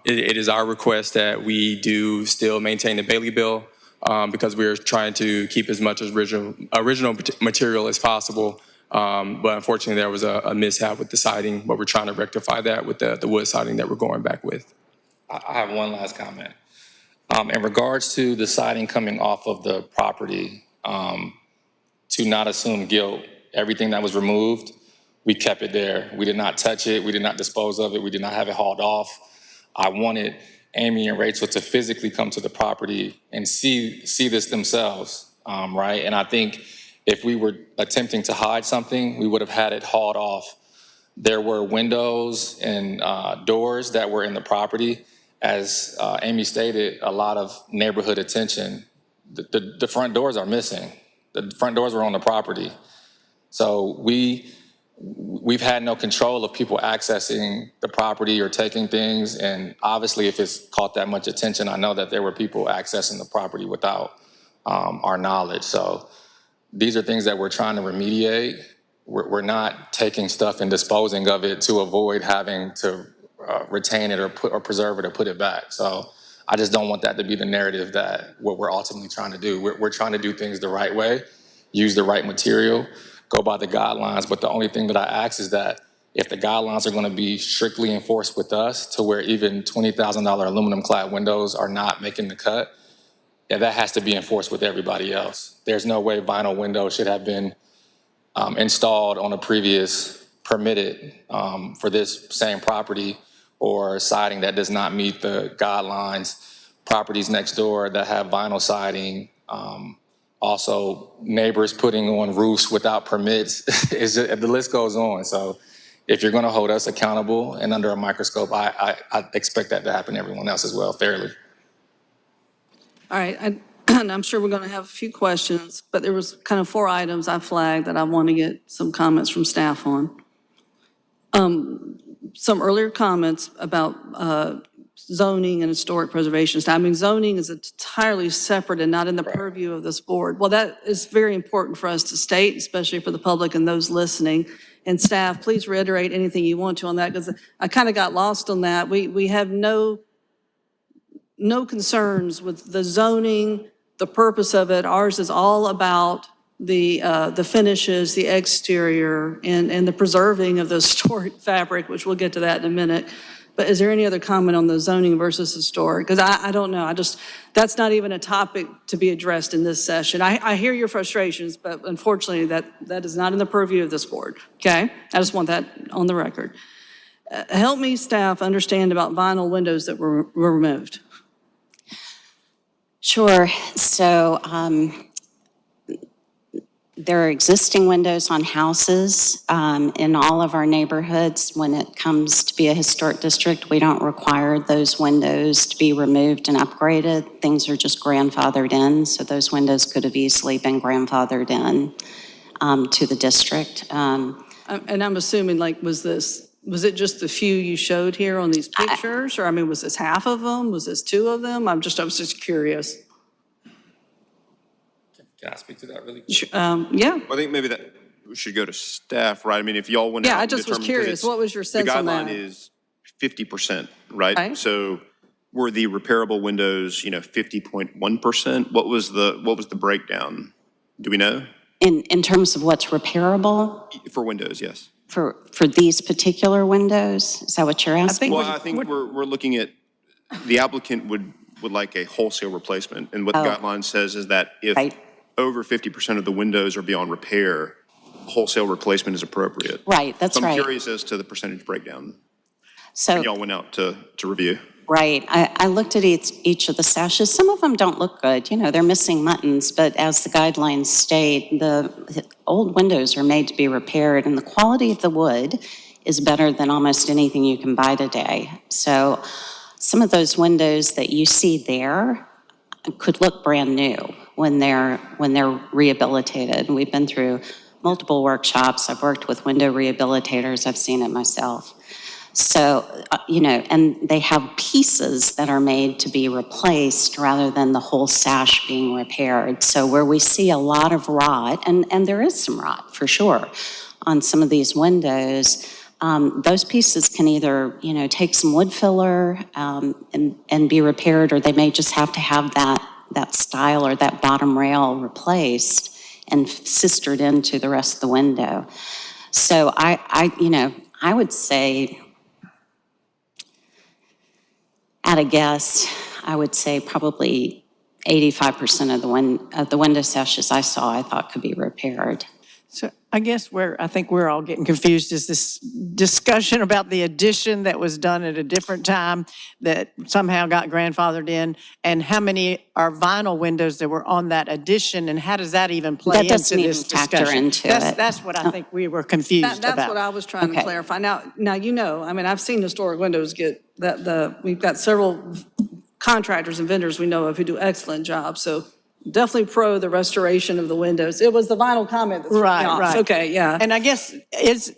it is our request that we do still maintain the Bailey bill because we're trying to keep as much as original material as possible. But unfortunately, there was a mishap with the siding, but we're trying to rectify that with the wood siding that we're going back with. I have one last comment. In regards to the siding coming off of the property, to not assume guilt, everything that was removed, we kept it there. We did not touch it. We did not dispose of it. We did not have it hauled off. I wanted Amy and Rachel to physically come to the property and see this themselves, right? And I think if we were attempting to hide something, we would have had it hauled off. There were windows and doors that were in the property. As Amy stated, a lot of neighborhood attention. The front doors are missing. The front doors were on the property. So we've had no control of people accessing the property or taking things. And obviously, if it's caught that much attention, I know that there were people accessing the property without our knowledge. So these are things that we're trying to remediate. We're not taking stuff and disposing of it to avoid having to retain it or preserve it or put it back. So I just don't want that to be the narrative that what we're ultimately trying to do. We're trying to do things the right way, use the right material, go by the guidelines. But the only thing that I ask is that if the guidelines are going to be strictly enforced with us to where even $20,000 aluminum clad windows are not making the cut, that has to be enforced with everybody else. There's no way vinyl windows should have been installed on a previous permitted for this same property, or siding that does not meet the guidelines, properties next door that have vinyl siding, also neighbors putting on roofs without permits. The list goes on. So if you're going to hold us accountable and under a microscope, I expect that to happen to everyone else as well, fairly. All right, and I'm sure we're going to have a few questions, but there was kind of 4 items I flagged that I want to get some comments from staff on. Some earlier comments about zoning and historic preservation. I mean, zoning is entirely separate and not in the purview of this board. Well, that is very important for us to state, especially for the public and those listening. And staff, please reiterate anything you want to on that, because I kind of got lost on that. We have no concerns with the zoning, the purpose of it. Ours is all about the finishes, the exterior, and the preserving of the historic fabric, which we'll get to that in a minute. But is there any other comment on the zoning versus historic? Because I don't know. That's not even a topic to be addressed in this session. I hear your frustrations, but unfortunately, that is not in the purview of this board, okay? I just want that on the record. Help me, staff, understand about vinyl windows that were removed. Sure. So there are existing windows on houses in all of our neighborhoods. When it comes to be a historic district, we don't require those windows to be removed and upgraded. Things are just grandfathered in, so those windows could have easily been grandfathered in to the district. And I'm assuming, was it just the few you showed here on these pictures? Or, was this half of them? Was this 2 of them? I was just curious. Can I speak to that really quick? Yeah, I think maybe that should go to staff, right? I mean, if y'all went out yeah, I and just was determined- 'cause curious, it's- what was your sense on The that? guideline is 50%, right? Okay. So were the repairable windows, 50.1%? What was the breakdown? Do we know? In terms of what's repairable For windows, yes. for these particular windows? Is that what you're asking? think Well, I think we're looking at, the applicant would like a wholesale replacement. And what the guideline says is that if Right. over 50% of the windows are beyond repair, wholesale replacement is appropriate. Right, that's So I'm right. curious as to the percentage breakdown So, y'all went out to review. right, I looked at each of the sashes. Some of them don't look good, they're missing buttons, but as the guidelines state, the old windows are made to be repaired, and the quality of the wood is better than almost anything you can buy today. So some of those windows that you see there could look brand new when they're rehabilitated. And we've been through multiple workshops. I've worked with window rehabilitators. I've seen it myself. So, and they have pieces that are made to be replaced rather than the whole sash being repaired. So where we see a lot of rot, and there is some rot for sure on some of these windows, those pieces can either, take some wood filler and be repaired, or they may just have to have that stile or that bottom rail replaced and sistered into the rest of the window. So I would say, at a guess, I would say probably 85% of the window sashes I saw, I thought could be repaired. So I guess where I think we're all getting confused is this discussion about the addition that was done at a different time that somehow got grandfathered in, and how many are vinyl windows that were on that addition, and how does that even play That into doesn't even this factor discussion? into That's- it. That's what I think we were confused about. That's what I was trying to Okay. clarify. Now, I've seen historic windows get, we've got several contractors and vendors we know of who do excellent jobs, so definitely pro the restoration of the windows. It was the vinyl comment that threw me Right, off. right. Okay, yeah. And I guess, is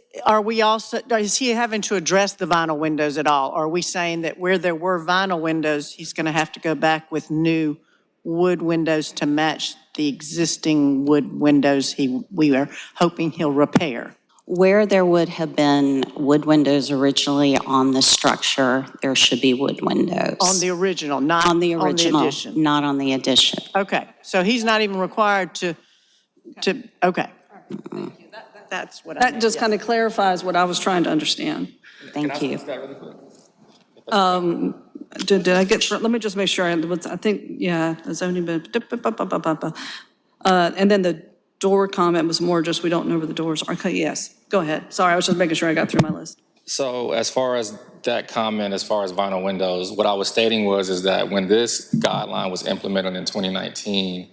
he having to address the vinyl windows at all? Or are we saying that where there were vinyl windows, he's going to have to go back with new wood windows to match the existing wood windows we are hoping he'll repair? Where there would have been wood windows originally on the structure, there should be wood windows. On the original, not On the original, addition? not on the addition. Okay, so he's not even required to, okay. That's what I That meant, just yeah. kind of clarifies what I was trying to understand. Thank you. Did I get, let me just make sure, I think, yeah, the zoning, and then the door comment was more just, we don't know where the doors are. Okay, yes, go ahead. Sorry, I was just making sure I got through my list. So as far as that comment, as far as vinyl windows, what I was stating is that when this guideline was implemented in 2019,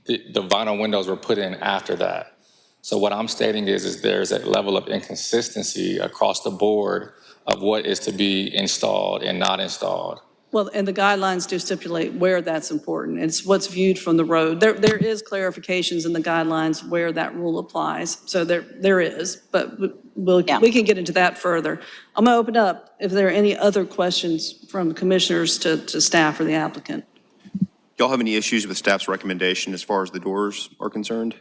the vinyl windows were put in after that. So what I'm stating is there's a level of inconsistency across the board of what is to be installed and not installed. Well, and the guidelines do stipulate where that's important. It's what's viewed from the road. There is clarifications in the guidelines where that rule applies. So there is, but we can get into that further. I'm going to open up if there are any other questions from commissioners to staff or the applicant. Y'all have any issues with staff's recommendation as far as the doors are concerned?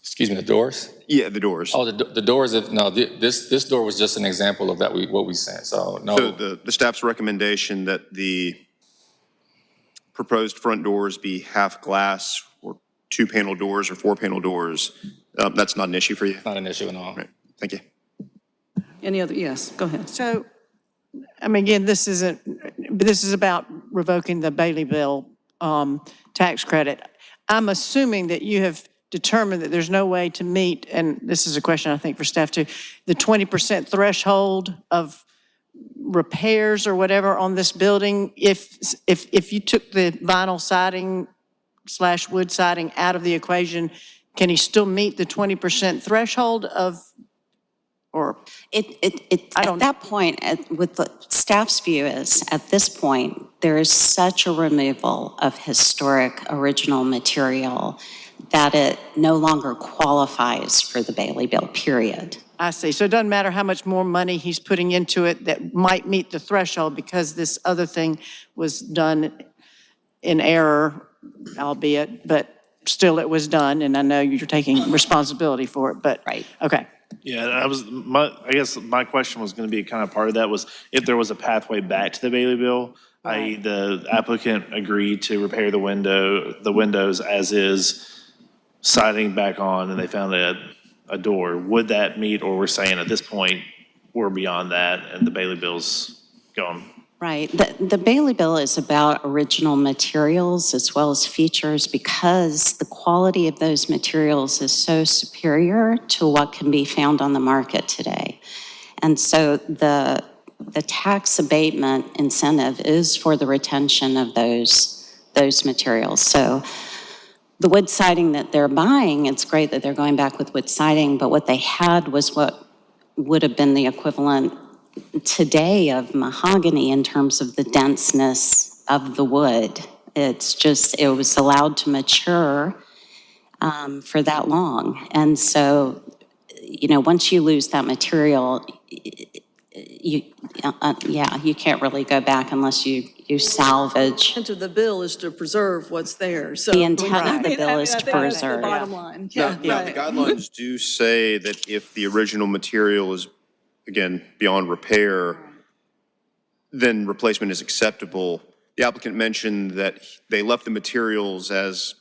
Excuse me, the doors? Yeah, the doors. Oh, the doors, this door was just an example of what we sent, so no. So the staff's recommendation that the proposed front doors be half glass or 2-panel doors or 4-panel doors, that's not an issue for you? Not an issue at all. Right, thank you. Any other, yes, go ahead. So, I mean, again, this is about revoking the Bailey Bill tax credit. I'm assuming that you have determined that there's no way to meet, and this is a question I think for staff too, the 20% threshold of repairs or whatever on this building. If you took the vinyl siding / wood siding out of the equation, can he still meet the 20% threshold of, or? At that point, with the staff's view is, at this point, there is such a removal of historic original material that it no longer qualifies for the Bailey Bill, period. I see. So it doesn't matter how much more money he's putting into it that might meet the threshold because this other thing was done in error, albeit, but still it was done, and I know you're taking responsibility for it, but. Right. Okay. Yeah, I guess my question was going to be kind of part of that was if there was a pathway back to the Bailey Bill, i.e. the applicant agreed to repair the windows as is, siding back on, and they found a door, would that meet, or we're saying at this point, we're beyond that and the Bailey Bill's gone? Right. The Bailey Bill is about original materials as well as features because the quality of those materials is so superior to what can be found on the market today. And so the tax abatement incentive is for the retention of those materials. So the wood siding that they're buying, it's great that they're going back with wood siding, but what they had was what would have been the equivalent today of mahogany in terms of the denseness of the wood. It's just, it was allowed to mature for that long. And so, once you lose that material, you can't really go back unless you salvage. The intent of the bill is to preserve what's there, so. The intent of I the mean, bill I is think to that's the preserve. bottom line. Now, Yeah, the right. guidelines do say that if the original material is, again, beyond repair, then replacement is acceptable. The applicant mentioned that they left the materials as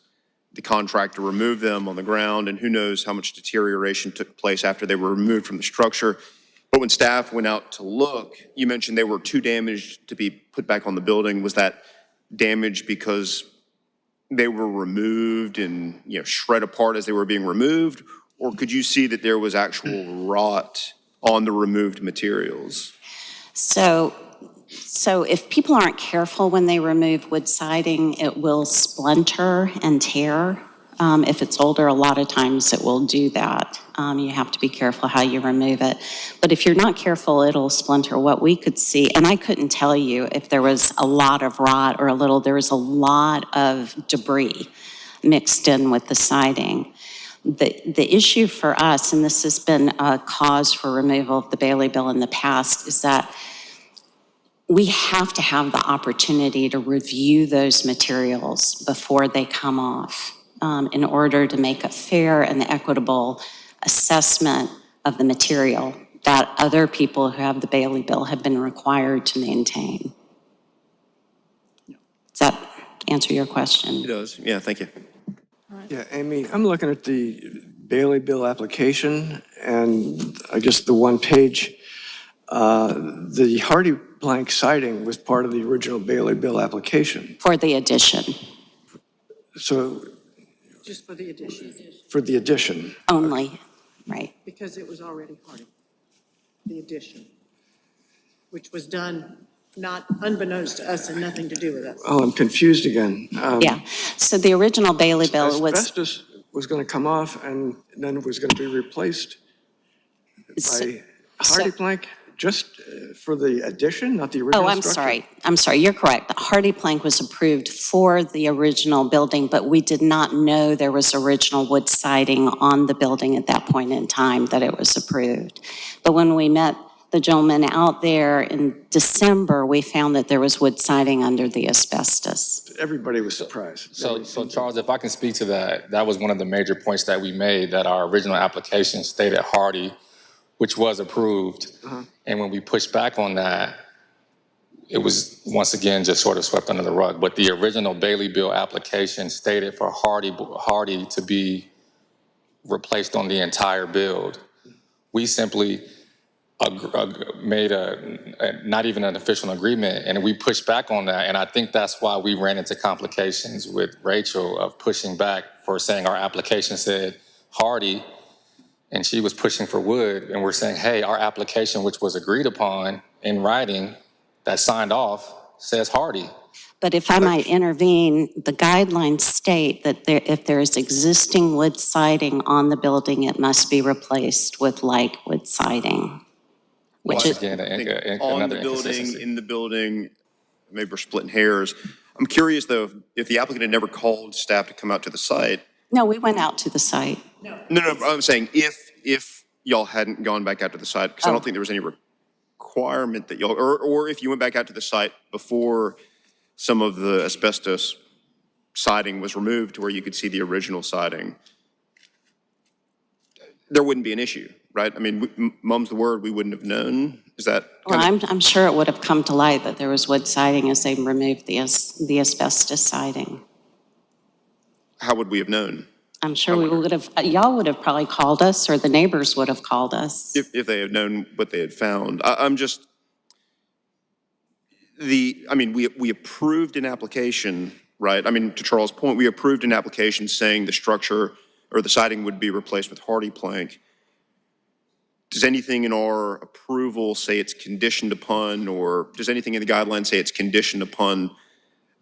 the contractor removed them on the ground, and who knows how much deterioration took place after they were removed from the structure. But when staff went out to look, you mentioned they were too damaged to be put back on the building. Was that damage because they were removed and, shred apart as they were being removed? Or could you see that there was actual rot on the removed materials? So if people aren't careful when they remove wood siding, it will splinter and tear. If it's older, a lot of times it will do that. You have to be careful how you remove it. But if you're not careful, it'll splinter. What we could see, and I couldn't tell you if there was a lot of rot or a little, there was a lot of debris mixed in with the siding. The issue for us, and this has been a cause for removal of the Bailey Bill in the past, is that we have to have the opportunity to review those materials before they come off in order to make a fair and equitable assessment of the material that other people who have the Bailey Bill have been required to maintain. Does that answer your question? It does. Yeah, thank you. Yeah, Amy, I'm looking at the Bailey Bill application, and I guess the one page, the Hardy Plank siding was part of the original Bailey Bill application. For the addition So, Just for the addition, for the addition, only, right? because it was already Hardy, the addition, which was done not unbeknownst to us and nothing to do with us. oh, I'm confused again. Yeah. So the original Bailey Bill was. Asbestos was going to come off and then was going to be replaced by Hardy Plank just for the addition, not the original Oh, I'm structure? sorry. You're correct. Hardy Plank was approved for the original building, but we did not know there was original wood siding on the building at that point in time that it was approved. But when we met the gentleman out there in December, we found that there was wood siding under the asbestos. Everybody was surprised. So Charles, if I can speak to that, that was one of the major points that we made, that our original application stated Hardy, which was approved. And when we pushed back on that, it was once again just sort of swept under the rug. But the original Bailey Bill application stated for Hardy to be replaced on the entire build. We simply made not even an official agreement, and we pushed back on that. And I think that's why we ran into complications with Rachel of pushing back for saying our application said Hardy, and she was pushing for wood, and we're saying, hey, our application, which was agreed upon in writing, that signed off, says Hardy. But if I might intervene, the guidelines state that if there is existing wood siding on the building, it must be replaced with like wood siding. Which Once is, again, I think another on the building, inconsistency. in the building, maybe we're splitting hairs. I'm curious, though, if the applicant had never called staff to come out to the site. no, we went out to the site. No, I'm saying if y'all hadn't gone back out to the site, because I don't think there was any requirement that y'all, or if you went back out to the site before some of the asbestos siding was removed to where you could see the original siding, there wouldn't be an issue, right? I mean, mum's the word, we wouldn't have known. Is that Well, kind of, I'm sure it would have come to light that there was wood siding as they removed the asbestos siding. how would we have known? I'm sure we would have, y'all would have probably called us, or the neighbors would have called us. If they had known what they had found. I'm just, I mean, we approved an application, right? I mean, to Charles' point, we approved an application saying the structure or the siding would be replaced with hardy plank. Does anything in our approval say it's conditioned upon, or does anything in the guidelines say it's conditioned upon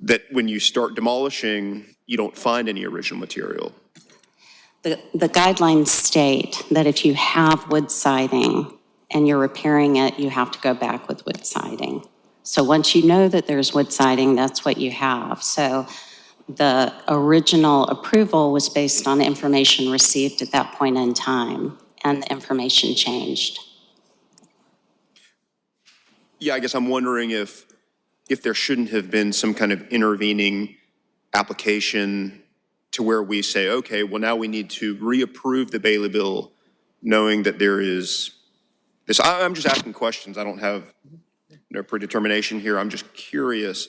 that when you start demolishing, you don't find any original material? The guidelines state that if you have wood siding and you're repairing it, you have to go back with wood siding. So once you know that there's wood siding, that's what you have. So the original approval was based on information received at that point in time, and the information changed. Yeah, I guess I'm wondering if there shouldn't have been some kind of intervening application to where we say, okay, well, now we need to reapprove the Bailey bill, knowing that there is this. I'm just asking questions. I don't have no predetermination here. I'm just curious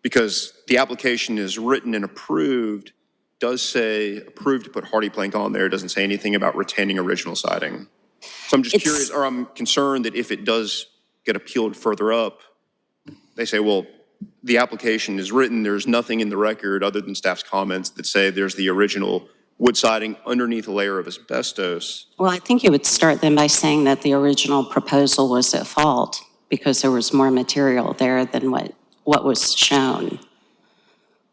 because the application is written and approved, does say approved to put hardy plank on there. It doesn't say anything about retaining original siding. So I'm just curious, or I'm concerned that if it does get appealed further up, they say, well, the application is written, there's nothing in the record other than staff's comments that say there's the original wood siding underneath a layer of asbestos. Well, I think you would start then by saying that the original proposal was at fault because there was more material there than what was shown.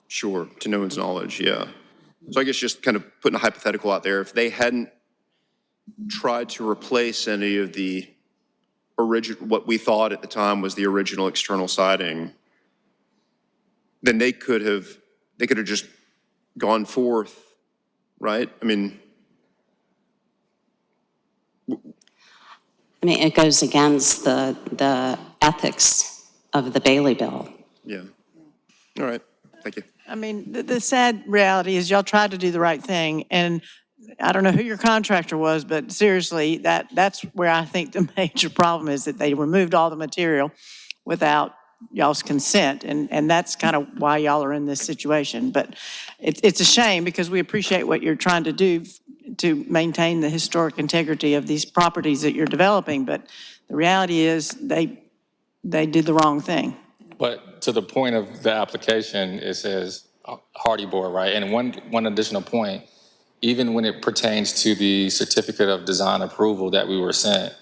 Sure, to no one's knowledge, yeah. So I guess just kind of putting a hypothetical out there, if they hadn't tried to replace any of the original, what we thought at the time was the original external siding, then they could have just gone forth, right? I mean, it goes against the ethics of the Bailey bill. yeah. All right, thank you. I mean, the sad reality is y'all tried to do the right thing, and I don't know who your contractor was, but seriously, that's where I think the major problem is, that they removed all the material without y'all's consent, and that's kind of why y'all are in this situation. But it's a shame, because we appreciate what you're trying to do to maintain the historic integrity of these properties that you're developing, but the reality is they did the wrong thing. But to the point of the application, it says hardy board, right? And one additional point, even when it pertains to the certificate of design approval that we were sent,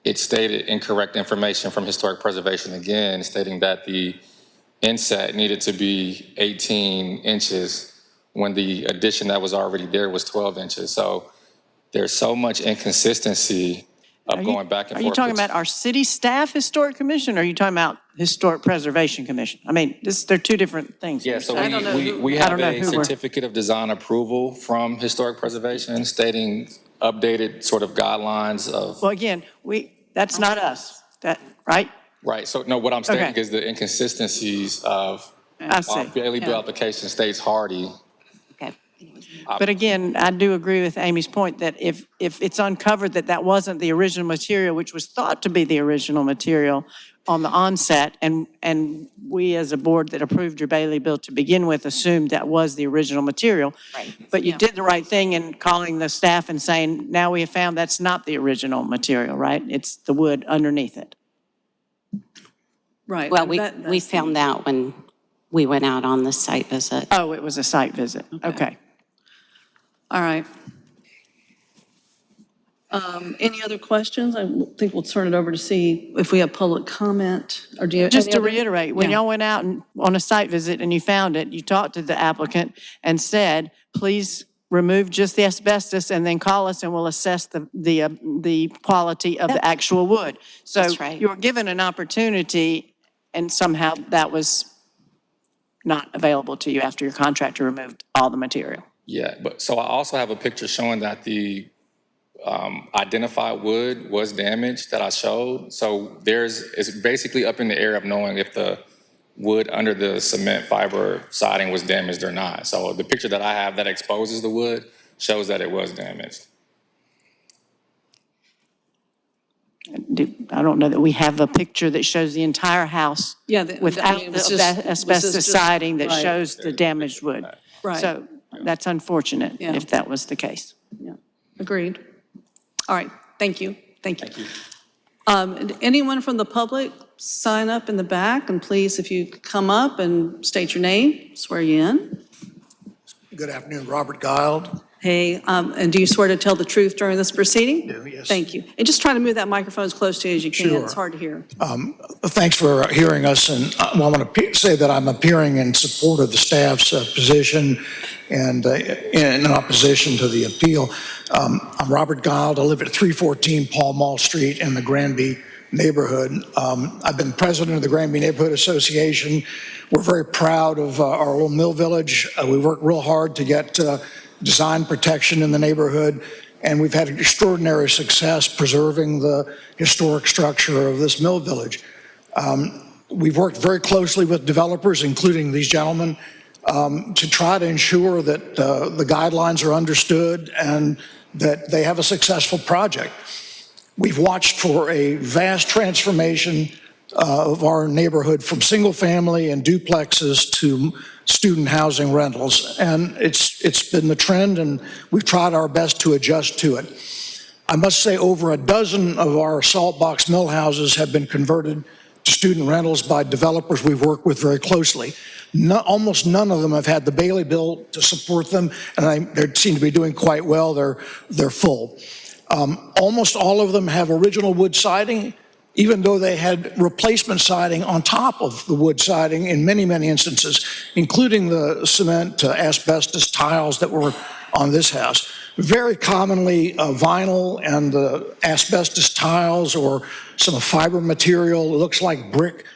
it stated incorrect information from historic preservation again, stating that the inset needed to be 18 inches when the addition that was already there was 12 inches. So there's so much inconsistency of going back and forth. Are you talking about our city staff historic commission, or are you talking about historic preservation commission? I mean, they're two different things. Yeah, so don't know we I have don't know a who we're- certificate of design approval from historic preservation stating updated sort of guidelines of, Well, again, that's not us, right? right? So no, what I'm stating Okay. is the inconsistencies of I our see. Bailey bill application states hardy. Okay. But again, I do agree with Amy's point that if it's uncovered that that wasn't the original material, which was thought to be the original material on the onset, and we as a board that approved your Bailey bill to begin with assumed that was the original material. Right. But you did the right thing in calling the staff and saying, now we have found that's not the original material, right? It's the wood underneath it. Right. Well, we that's- found that when we went out on the site visit. Oh, it was a site visit. Okay. All right. Any other questions? I think we'll turn it over to see if we have public comment, or do you? Just any to other- reiterate, when Yeah. y'all went out on a site visit and you found it, you talked to the applicant and said, please remove just the asbestos and then call us and we'll assess the quality of the actual wood. So That's right. you were given an opportunity, and somehow that was not available to you after your contractor removed all the material. Yeah, but so I also have a picture showing that the identified wood was damaged that I showed. So it's basically up in the air of knowing if the wood under the cement fiber siding was damaged or not. So the picture that I have that exposes the wood shows that it was damaged. I don't know that we have a picture that shows the entire house Yeah, without it was the just- was this asbestos just- siding that right. shows the damaged wood. Right. So that's unfortunate Yeah. if that was the case. Yeah, agreed. All right, thank you, thank you. And anyone from the public, sign up in the back, and please, if you could come up and state your name, swear you in. Good afternoon, Robert Guild. Hey, and do you swear to tell the truth during this proceeding? Do, yes. Thank you. And just try to move that microphone as close to you as you can. Sure. It's hard to hear. Thanks for hearing us, and I want to say that I'm appearing in support of the staff's position and in opposition to the appeal. I'm Robert Guild. I live at 314 Pall Mall Street in the Granby neighborhood. I've been president of the Granby Neighborhood Association. We're very proud of our little mill village. We work real hard to get design protection in the neighborhood, and we've had extraordinary success preserving the historic structure of this mill village. We've worked very closely with developers, including these gentlemen, to try to ensure that the guidelines are understood and that they have a successful project. We've watched for a vast transformation of our neighborhood from single family and duplexes to student housing rentals. And it's been the trend, and we've tried our best to adjust to it. I must say over a dozen of our salt box mill houses have been converted to student rentals by developers we've worked with very closely. Almost none of them have had the Bailey bill to support them, and they seem to be doing quite well. They're full. Almost all of them have original wood siding, even though they had replacement siding on top of the wood siding in many, many instances, including the cement asbestos tiles that were on this house. Very commonly, vinyl and the asbestos tiles or some fiber material, it looks like brick,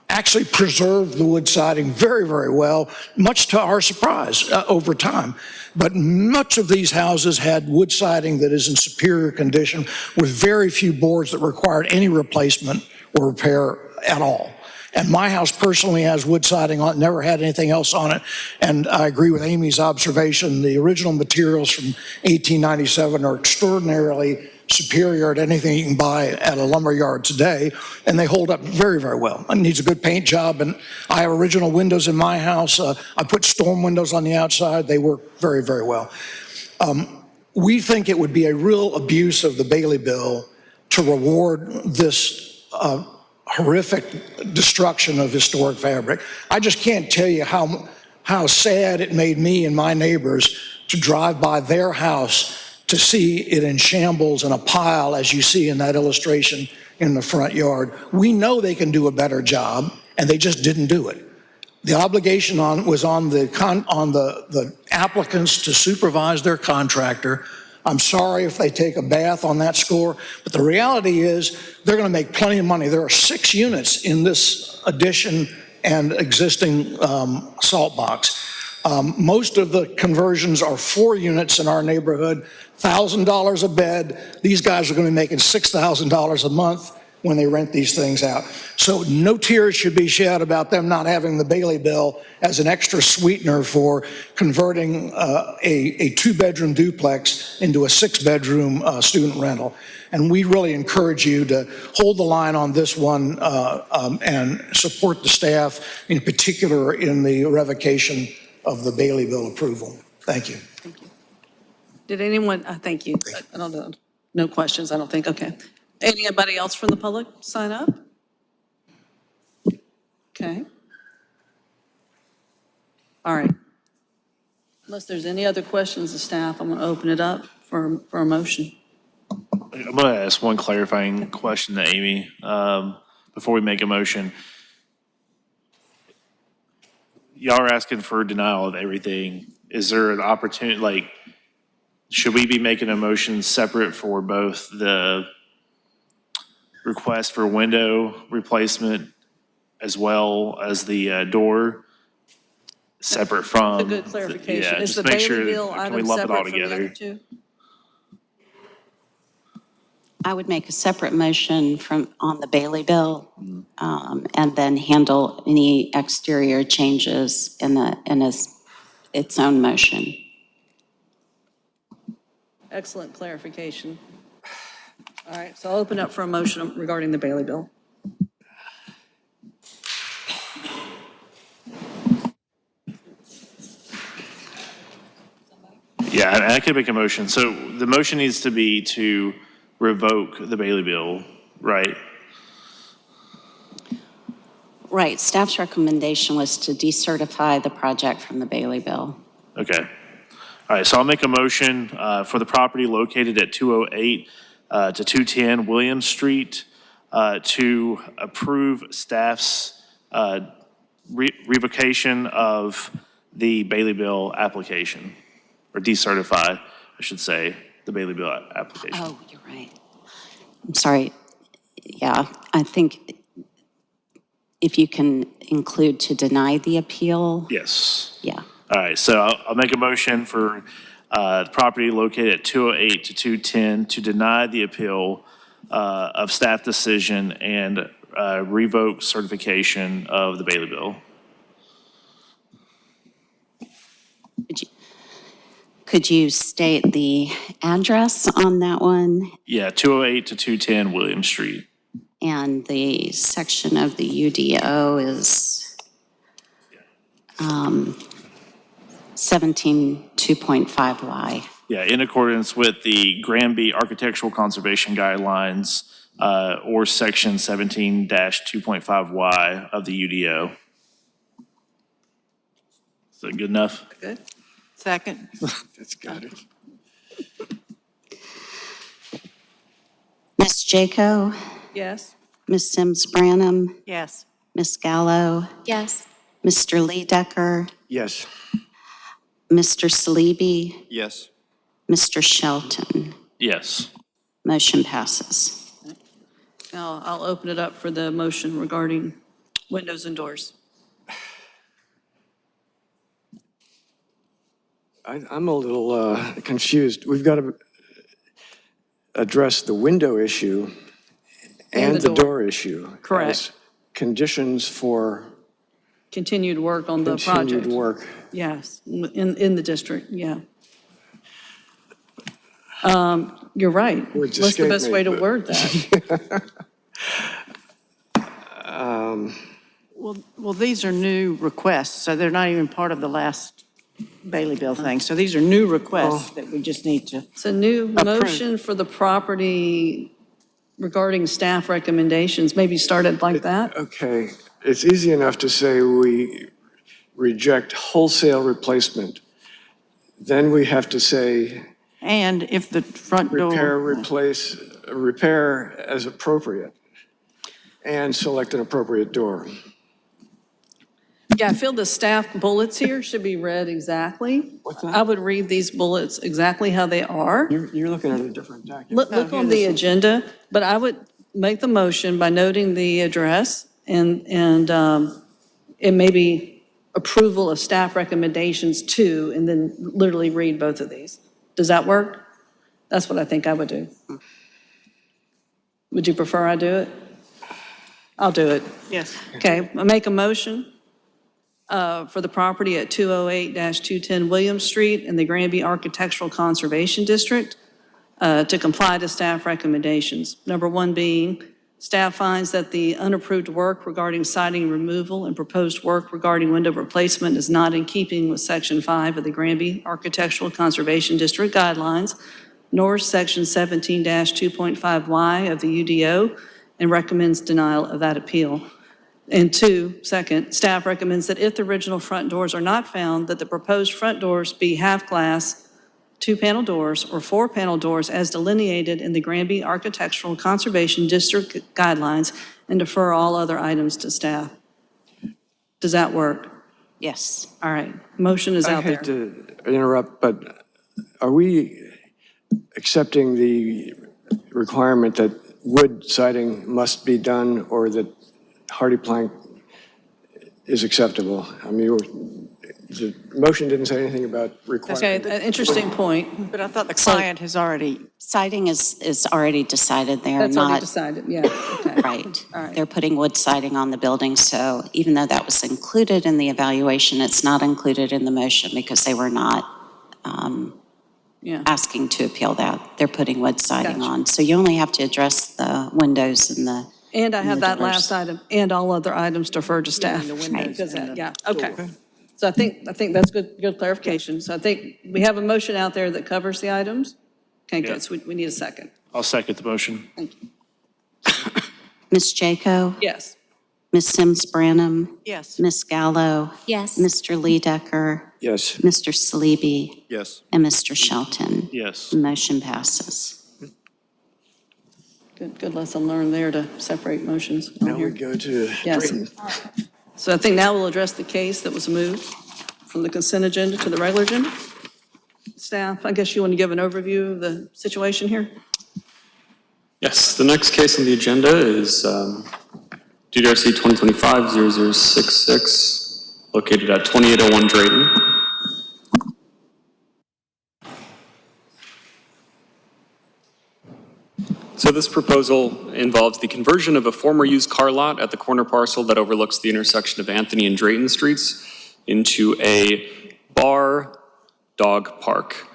actually preserved the wood siding very, very well, much to our surprise over time. But much of these houses had wood siding that is in superior condition with very few boards that required any replacement or repair at all. And my house personally has wood siding on it, never had anything else on it. And I agree with Amy's observation. The original materials from 1897 are extraordinarily superior to anything you can buy at a lumber yard today, and they hold up very, very well. It needs a good paint job, and I have original windows in my house. I put storm windows on the outside. They work very, very well. We think it would be a real abuse of the Bailey bill to reward this horrific destruction of historic fabric. I just can't tell you how sad it made me and my neighbors to drive by their house to see it in shambles and a pile, as you see in that illustration in the front yard. We know they can do a better job, and they just didn't do it. The obligation was on the applicants to supervise their contractor. I'm sorry if they take a bath on that score, but the reality is they're going to make plenty of money. There are 6 units in this addition and existing salt box. Most of the conversions are 4 units in our neighborhood, $1,000 a bed. These guys are going to be making $6,000 a month when they rent these things out. So no tears should be shed about them not having the Bailey bill as an extra sweetener for converting a 2-bedroom duplex into a 6-bedroom student rental. And we really encourage you to hold the line on this one and support the staff, in particular in the revocation of the Bailey bill approval. Thank you. Thank you. Did anyone, thank you. I don't know, no questions, I don't think, okay. Anybody else from the public sign up? Okay. All right. Unless there's any other questions of staff, I'm going to open it up for a motion. I'm going to ask one clarifying question to Amy before we make a motion. Y'all are asking for denial of everything. Is there an opportunity, like, should we be making a motion separate for both the request for window replacement as well as the door, separate from? A good clarification. Yeah, Is just the make sure, Bailey bill can we item lump it all separate from the other together? two? I would make a separate motion on the Bailey bill, and then handle any exterior changes in its own motion. Excellent clarification. All right, so I'll open up for a motion regarding the Bailey bill. Yeah, and I could make a motion. So the motion needs to be to revoke the Bailey bill, right? Right, staff's recommendation was to decertify the project from the Bailey bill. Okay. All right, so I'll make a motion for the property located at 208 to 210 Williams Street to approve staff's revocation of the Bailey bill application, or decertify, I should say, the Bailey bill application. Oh, you're right. I'm sorry. Yeah, I think if you can include to deny the appeal, Yes. yeah. All right, so I'll make a motion for the property located at 208 to 210 to deny the appeal of staff decision and revoke certification of the Bailey bill. Could you state the address on that one Yeah, 208 to 210 William Street. and the section of the UDO is 17.2.5Y? Yeah, in accordance with the Granby Architectural Conservation Guidelines or Section 17-2.5Y of the UDO. Is that good enough? Good? Second. That's got it. Ms. Jaco, Yes? Ms. Sims Branham, Yes. Ms. Gallo, Yes. Mr. Lee Decker, Yes. Mr. Salibi, Yes. Mr. Shelton. Yes. Motion passes. Now, I'll open it up for the motion regarding windows and doors. I'm a little confused. We've got to address the window issue and the door issue. Correct. as Conditions for Continued work on the project. continued work. Yes, in the district, yeah. You're right. Words What's the escape best me, way to but- word that? Well, these are new requests, so they're not even part of the last Bailey bill thing. So these are new requests that we just need to. It's a new Approved. motion for the property regarding staff recommendations, maybe started like that? Okay, it's easy enough to say we reject wholesale replacement. Then we have to say And if the front door. repair as appropriate, and select an appropriate door. Yeah, I feel the staff bullets here should be read exactly. What's that? I would read these bullets exactly how they are. You're looking at a different document. Look on the agenda, but I would make the motion by noting the address and it may be approval of staff recommendations to, and then literally read both of these. Does that work? That's what I think I would do. Would you prefer I do it? I'll do it. Yes. Okay, I make a motion for the property at 208-210 Williams Street in the Granby Architectural Conservation District to comply to staff recommendations. Number one being, staff finds that the unapproved work regarding siding removal and proposed work regarding window replacement is not in keeping with Section 5 of the Granby Architectural Conservation District Guidelines, nor Section 17-2.5Y of the UDO, and recommends denial of that appeal. And second, staff recommends that if the original front doors are not found, that the proposed front doors be half-glass, 2-panel doors, or 4-panel doors as delineated in the Granby Architectural Conservation District Guidelines, and defer all other items to staff. Does that work? Yes. All right, motion is I out there. hate to interrupt, but are we accepting the requirement that wood siding must be done, or that hardy plank is acceptable. I mean, the motion didn't say anything about Okay, requiring. an interesting point. But I thought the client has already, Siding is already decided. They are That's already not, decided, yeah, okay. right. All right. They're putting wood siding on the building, so even though that was included in the evaluation, it's not included in the motion because they were not Yeah. asking to appeal that. They're putting wood siding Gotcha. on. So you only have to address the windows and the, And I have the that diverse- last item, and all other items deferred to staff. the windows Because and that- the Yeah, okay. So I think that's good clarification. So I think we have a motion out there that covers the items. Okay, Yeah. good, so we need a second. I'll second the motion. Thank you. Ms. Jaco, Yes. Ms. Sims Branham, yes. Ms. Gallo, Yes. Mr. Lee Decker, Yes. Mr. Salibi, Yes. and Mr. Shelton. Yes. The motion passes. Good lesson learned there to separate motions on Now we here. go to Yes. Drayton. So I think now we'll address the case that was moved from the consent agenda to the regular agenda. Staff, I guess you want to give an overview of the situation here? Yes, the next case on the agenda is DDRC 2025-0066, located at 2801 Drayton. So this proposal involves the conversion of a former used car lot at the corner parcel that overlooks the intersection of Anthony and Drayton Streets into a bar dog park.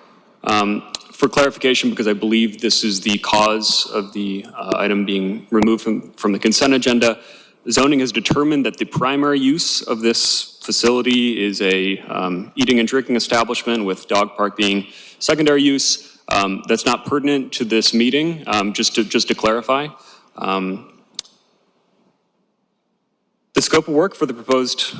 For clarification, because I believe this is the cause of the item being removed from the consent agenda, zoning has determined that the primary use of this facility is a eating and drinking establishment, with dog park being secondary use. That's not pertinent to this meeting, just to clarify. The scope of work for the proposed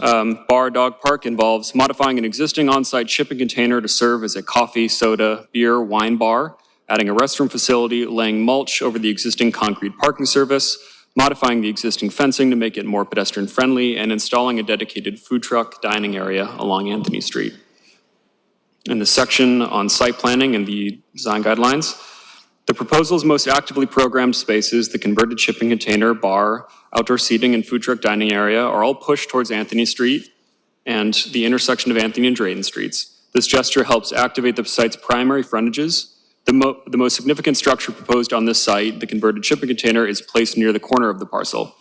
bar dog park involves modifying an existing on-site shipping container to serve as a coffee, soda, beer, wine bar, adding a restroom facility, laying mulch over the existing concrete parking service, modifying the existing fencing to make it more pedestrian-friendly, and installing a dedicated food truck dining area along Anthony Street. In the section on site planning and the design guidelines, the proposal's most actively programmed spaces, the converted shipping container, bar, outdoor seating, and food truck dining area, are all pushed towards Anthony Street and the intersection of Anthony and Drayton Streets. This gesture helps activate the site's primary frontages. The most significant structure proposed on this site, the converted shipping container, is placed near the corner of the parcel.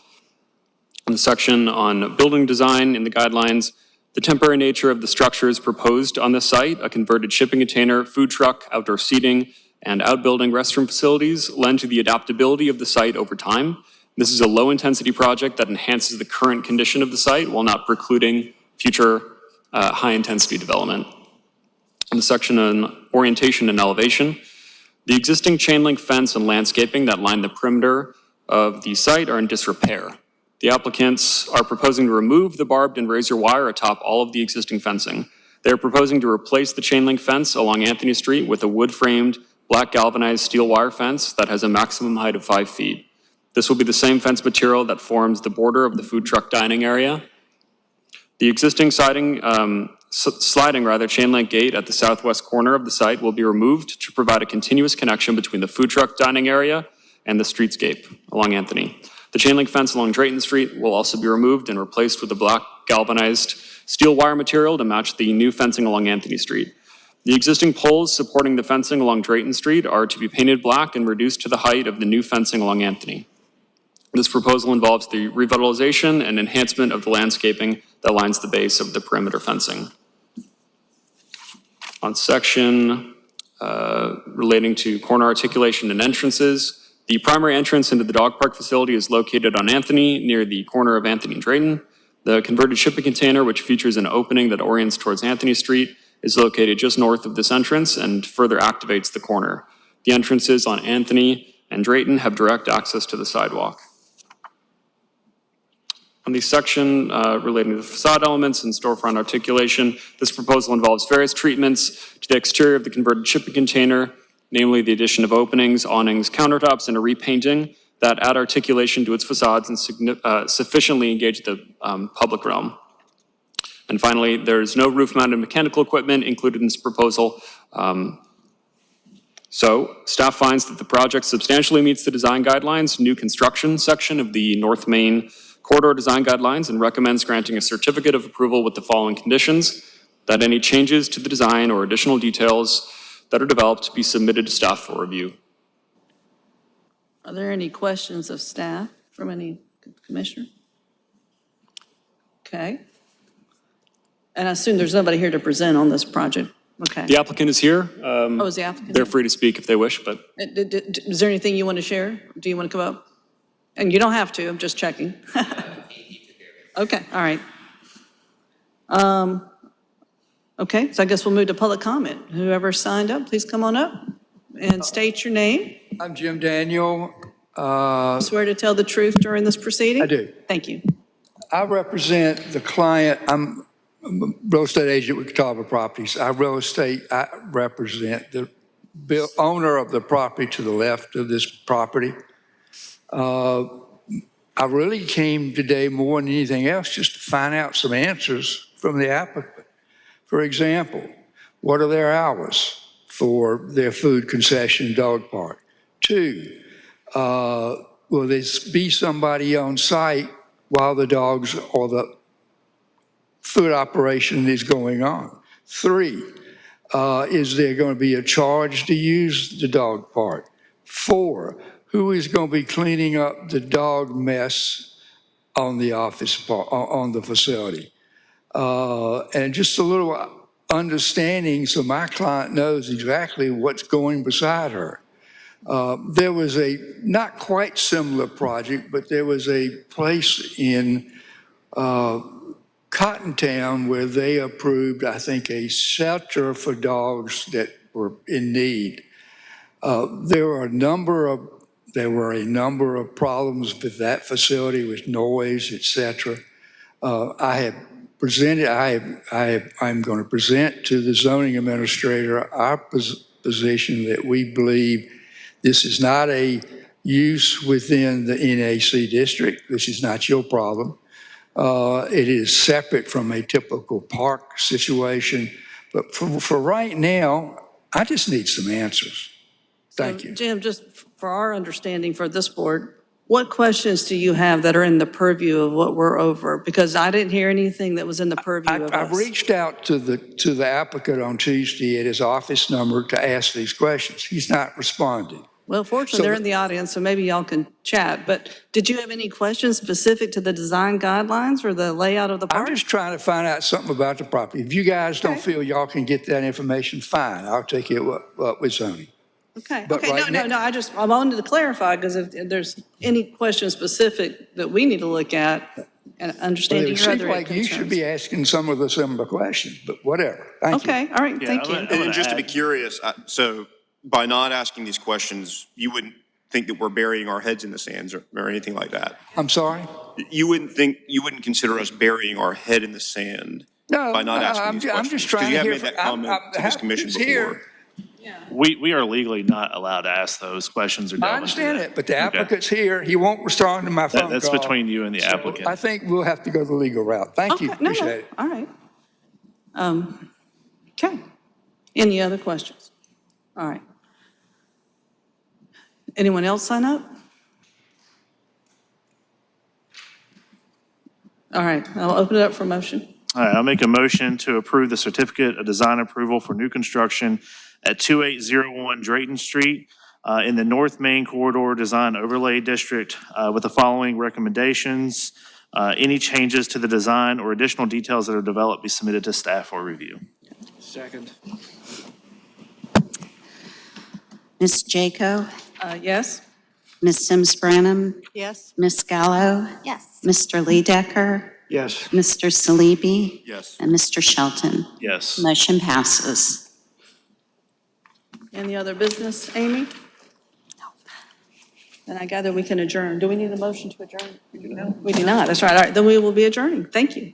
In the section on building design in the guidelines, the temporary nature of the structures proposed on this site, a converted shipping container, food truck, outdoor seating, and outbuilding restroom facilities, lend to the adaptability of the site over time. This is a low-intensity project that enhances the current condition of the site while not precluding future high-intensity development. In the section on orientation and elevation, the existing chain link fence and landscaping that line the perimeter of the site are in disrepair. The applicants are proposing to remove the barbed and razor wire atop all of the existing fencing. They are proposing to replace the chain link fence along Anthony Street with a wood-framed, black galvanized steel wire fence that has a maximum height of 5 feet. This will be the same fence material that forms the border of the food truck dining area. The existing sliding chain link gate at the southwest corner of the site will be removed to provide a continuous connection between the food truck dining area and the streetscape along Anthony. The chain link fence along Drayton Street will also be removed and replaced with a black galvanized steel wire material to match the new fencing along Anthony Street. The existing poles supporting the fencing along Drayton Street are to be painted black and reduced to the height of the new fencing along Anthony. This proposal involves the revitalization and enhancement of the landscaping that lines the base of the perimeter fencing. On section relating to corner articulation and entrances, the primary entrance into the dog park facility is located on Anthony, near the corner of Anthony and Drayton. The converted shipping container, which features an opening that orients towards Anthony Street, is located just north of this entrance and further activates the corner. The entrances on Anthony and Drayton have direct access to the sidewalk. On the section relating to the facade elements and storefront articulation, this proposal involves various treatments to the exterior of the converted shipping container, namely the addition of openings, awnings, countertops, and a repainting that add articulation to its facades and sufficiently engage the public realm. And finally, there's no roof-mounted mechanical equipment included in this proposal. So staff finds that the project substantially meets the design guidelines, new construction section of the North Main corridor design guidelines and recommends granting a certificate of approval with the following conditions: that any changes to the design or additional details that are developed be submitted to staff for review. Are there any questions of staff from any commissioner? Okay. And I assume there's nobody here to present on this project. Okay. The applicant is here. Oh, is the applicant They're here? free to speak if they wish, but Is there anything you want to share? Do you want to come up? And you don't have to, I'm just checking. Okay, all right. Okay, so I guess we'll move to public comment. Whoever signed up, please come on up and state your name. I'm Jim Daniel. Swear to tell the truth during this proceeding? I do. Thank you. I represent the client. I'm a real estate agent with Catawba Properties. I represent the owner of the property to the left of this property. I really came today more than anything else just to find out some answers from the applicant. For example, what are their hours for their food concession dog park? 2, will there be somebody on site while the dogs or the food operation is going on? 3, is there going to be a charge to use the dog park? 4, who is going to be cleaning up the dog mess on the on the facility? And just a little understanding so my client knows exactly what's going beside her. There was a not quite similar project, but there was a place in Cottontown where they approved, I think, a shelter for dogs that were in need. There were a number of problems with that facility with noise, et cetera. I'm going to present to the zoning administrator our position that we believe this is not a use within the NAC district. This is not your problem. It is separate from a typical park situation. But for right now, I just need some answers. Thank you. Jim, just for our understanding for this board, what questions do you have that are in the purview of what we're over? Because I didn't hear anything that was in the purview of us. I've reached out to the applicant on Tuesday at his office number to ask these questions. He's not responding. Well, fortunately, they're in the audience, so maybe y'all can chat. But did you have any questions specific to the design guidelines or the layout of the I'm park? just trying to find out something about the property. If you guys don't feel y'all can get that information, fine. I'll take it up with zoning. Okay, But okay, right no, I wanted to clarify, because if there's any question specific that we need to look at and But understanding it your seems other like you should concerns. be asking some of the similar questions, but whatever. Thank you. Okay, all right, Yeah, thank I'm you. gonna- And just to be add- curious, so by not asking these questions, you wouldn't think that we're burying our heads in the sands or anything like that? I'm sorry? You wouldn't consider us burying our head in the sand No, by not asking these I'm questions? just trying to Because hear. you have made that comment to this commission before. We are legally not allowed to ask those questions or delve I into understand that. it, but the Okay. applicant's here. He won't respond to my phone call. That's between you and the So applicant. I think we'll have to go the legal route. Thank you. Okay, no, Appreciate it. all right. Okay. Any other questions? All right. Anyone else sign up? All right, I'll open it up for motion. All right, I'll make a motion to approve the certificate of design approval for new construction at 2801 Drayton Street in the North Main Corridor Design Overlay District with the following recommendations. Any changes to the design or additional details that are developed be submitted to staff for review. Second. Ms. Jaco, Yes? Ms. Sims Branham, yes? Ms. Gallo, Yes. Mr. Lee Decker, Yes. Mr. Salibi, Yes. and Mr. Shelton. Yes. Motion passes. Any other business, Amy? Then I gather we can adjourn. Do we need a motion to adjourn? We do not. That's right. All right, then we will be adjourning. Thank you.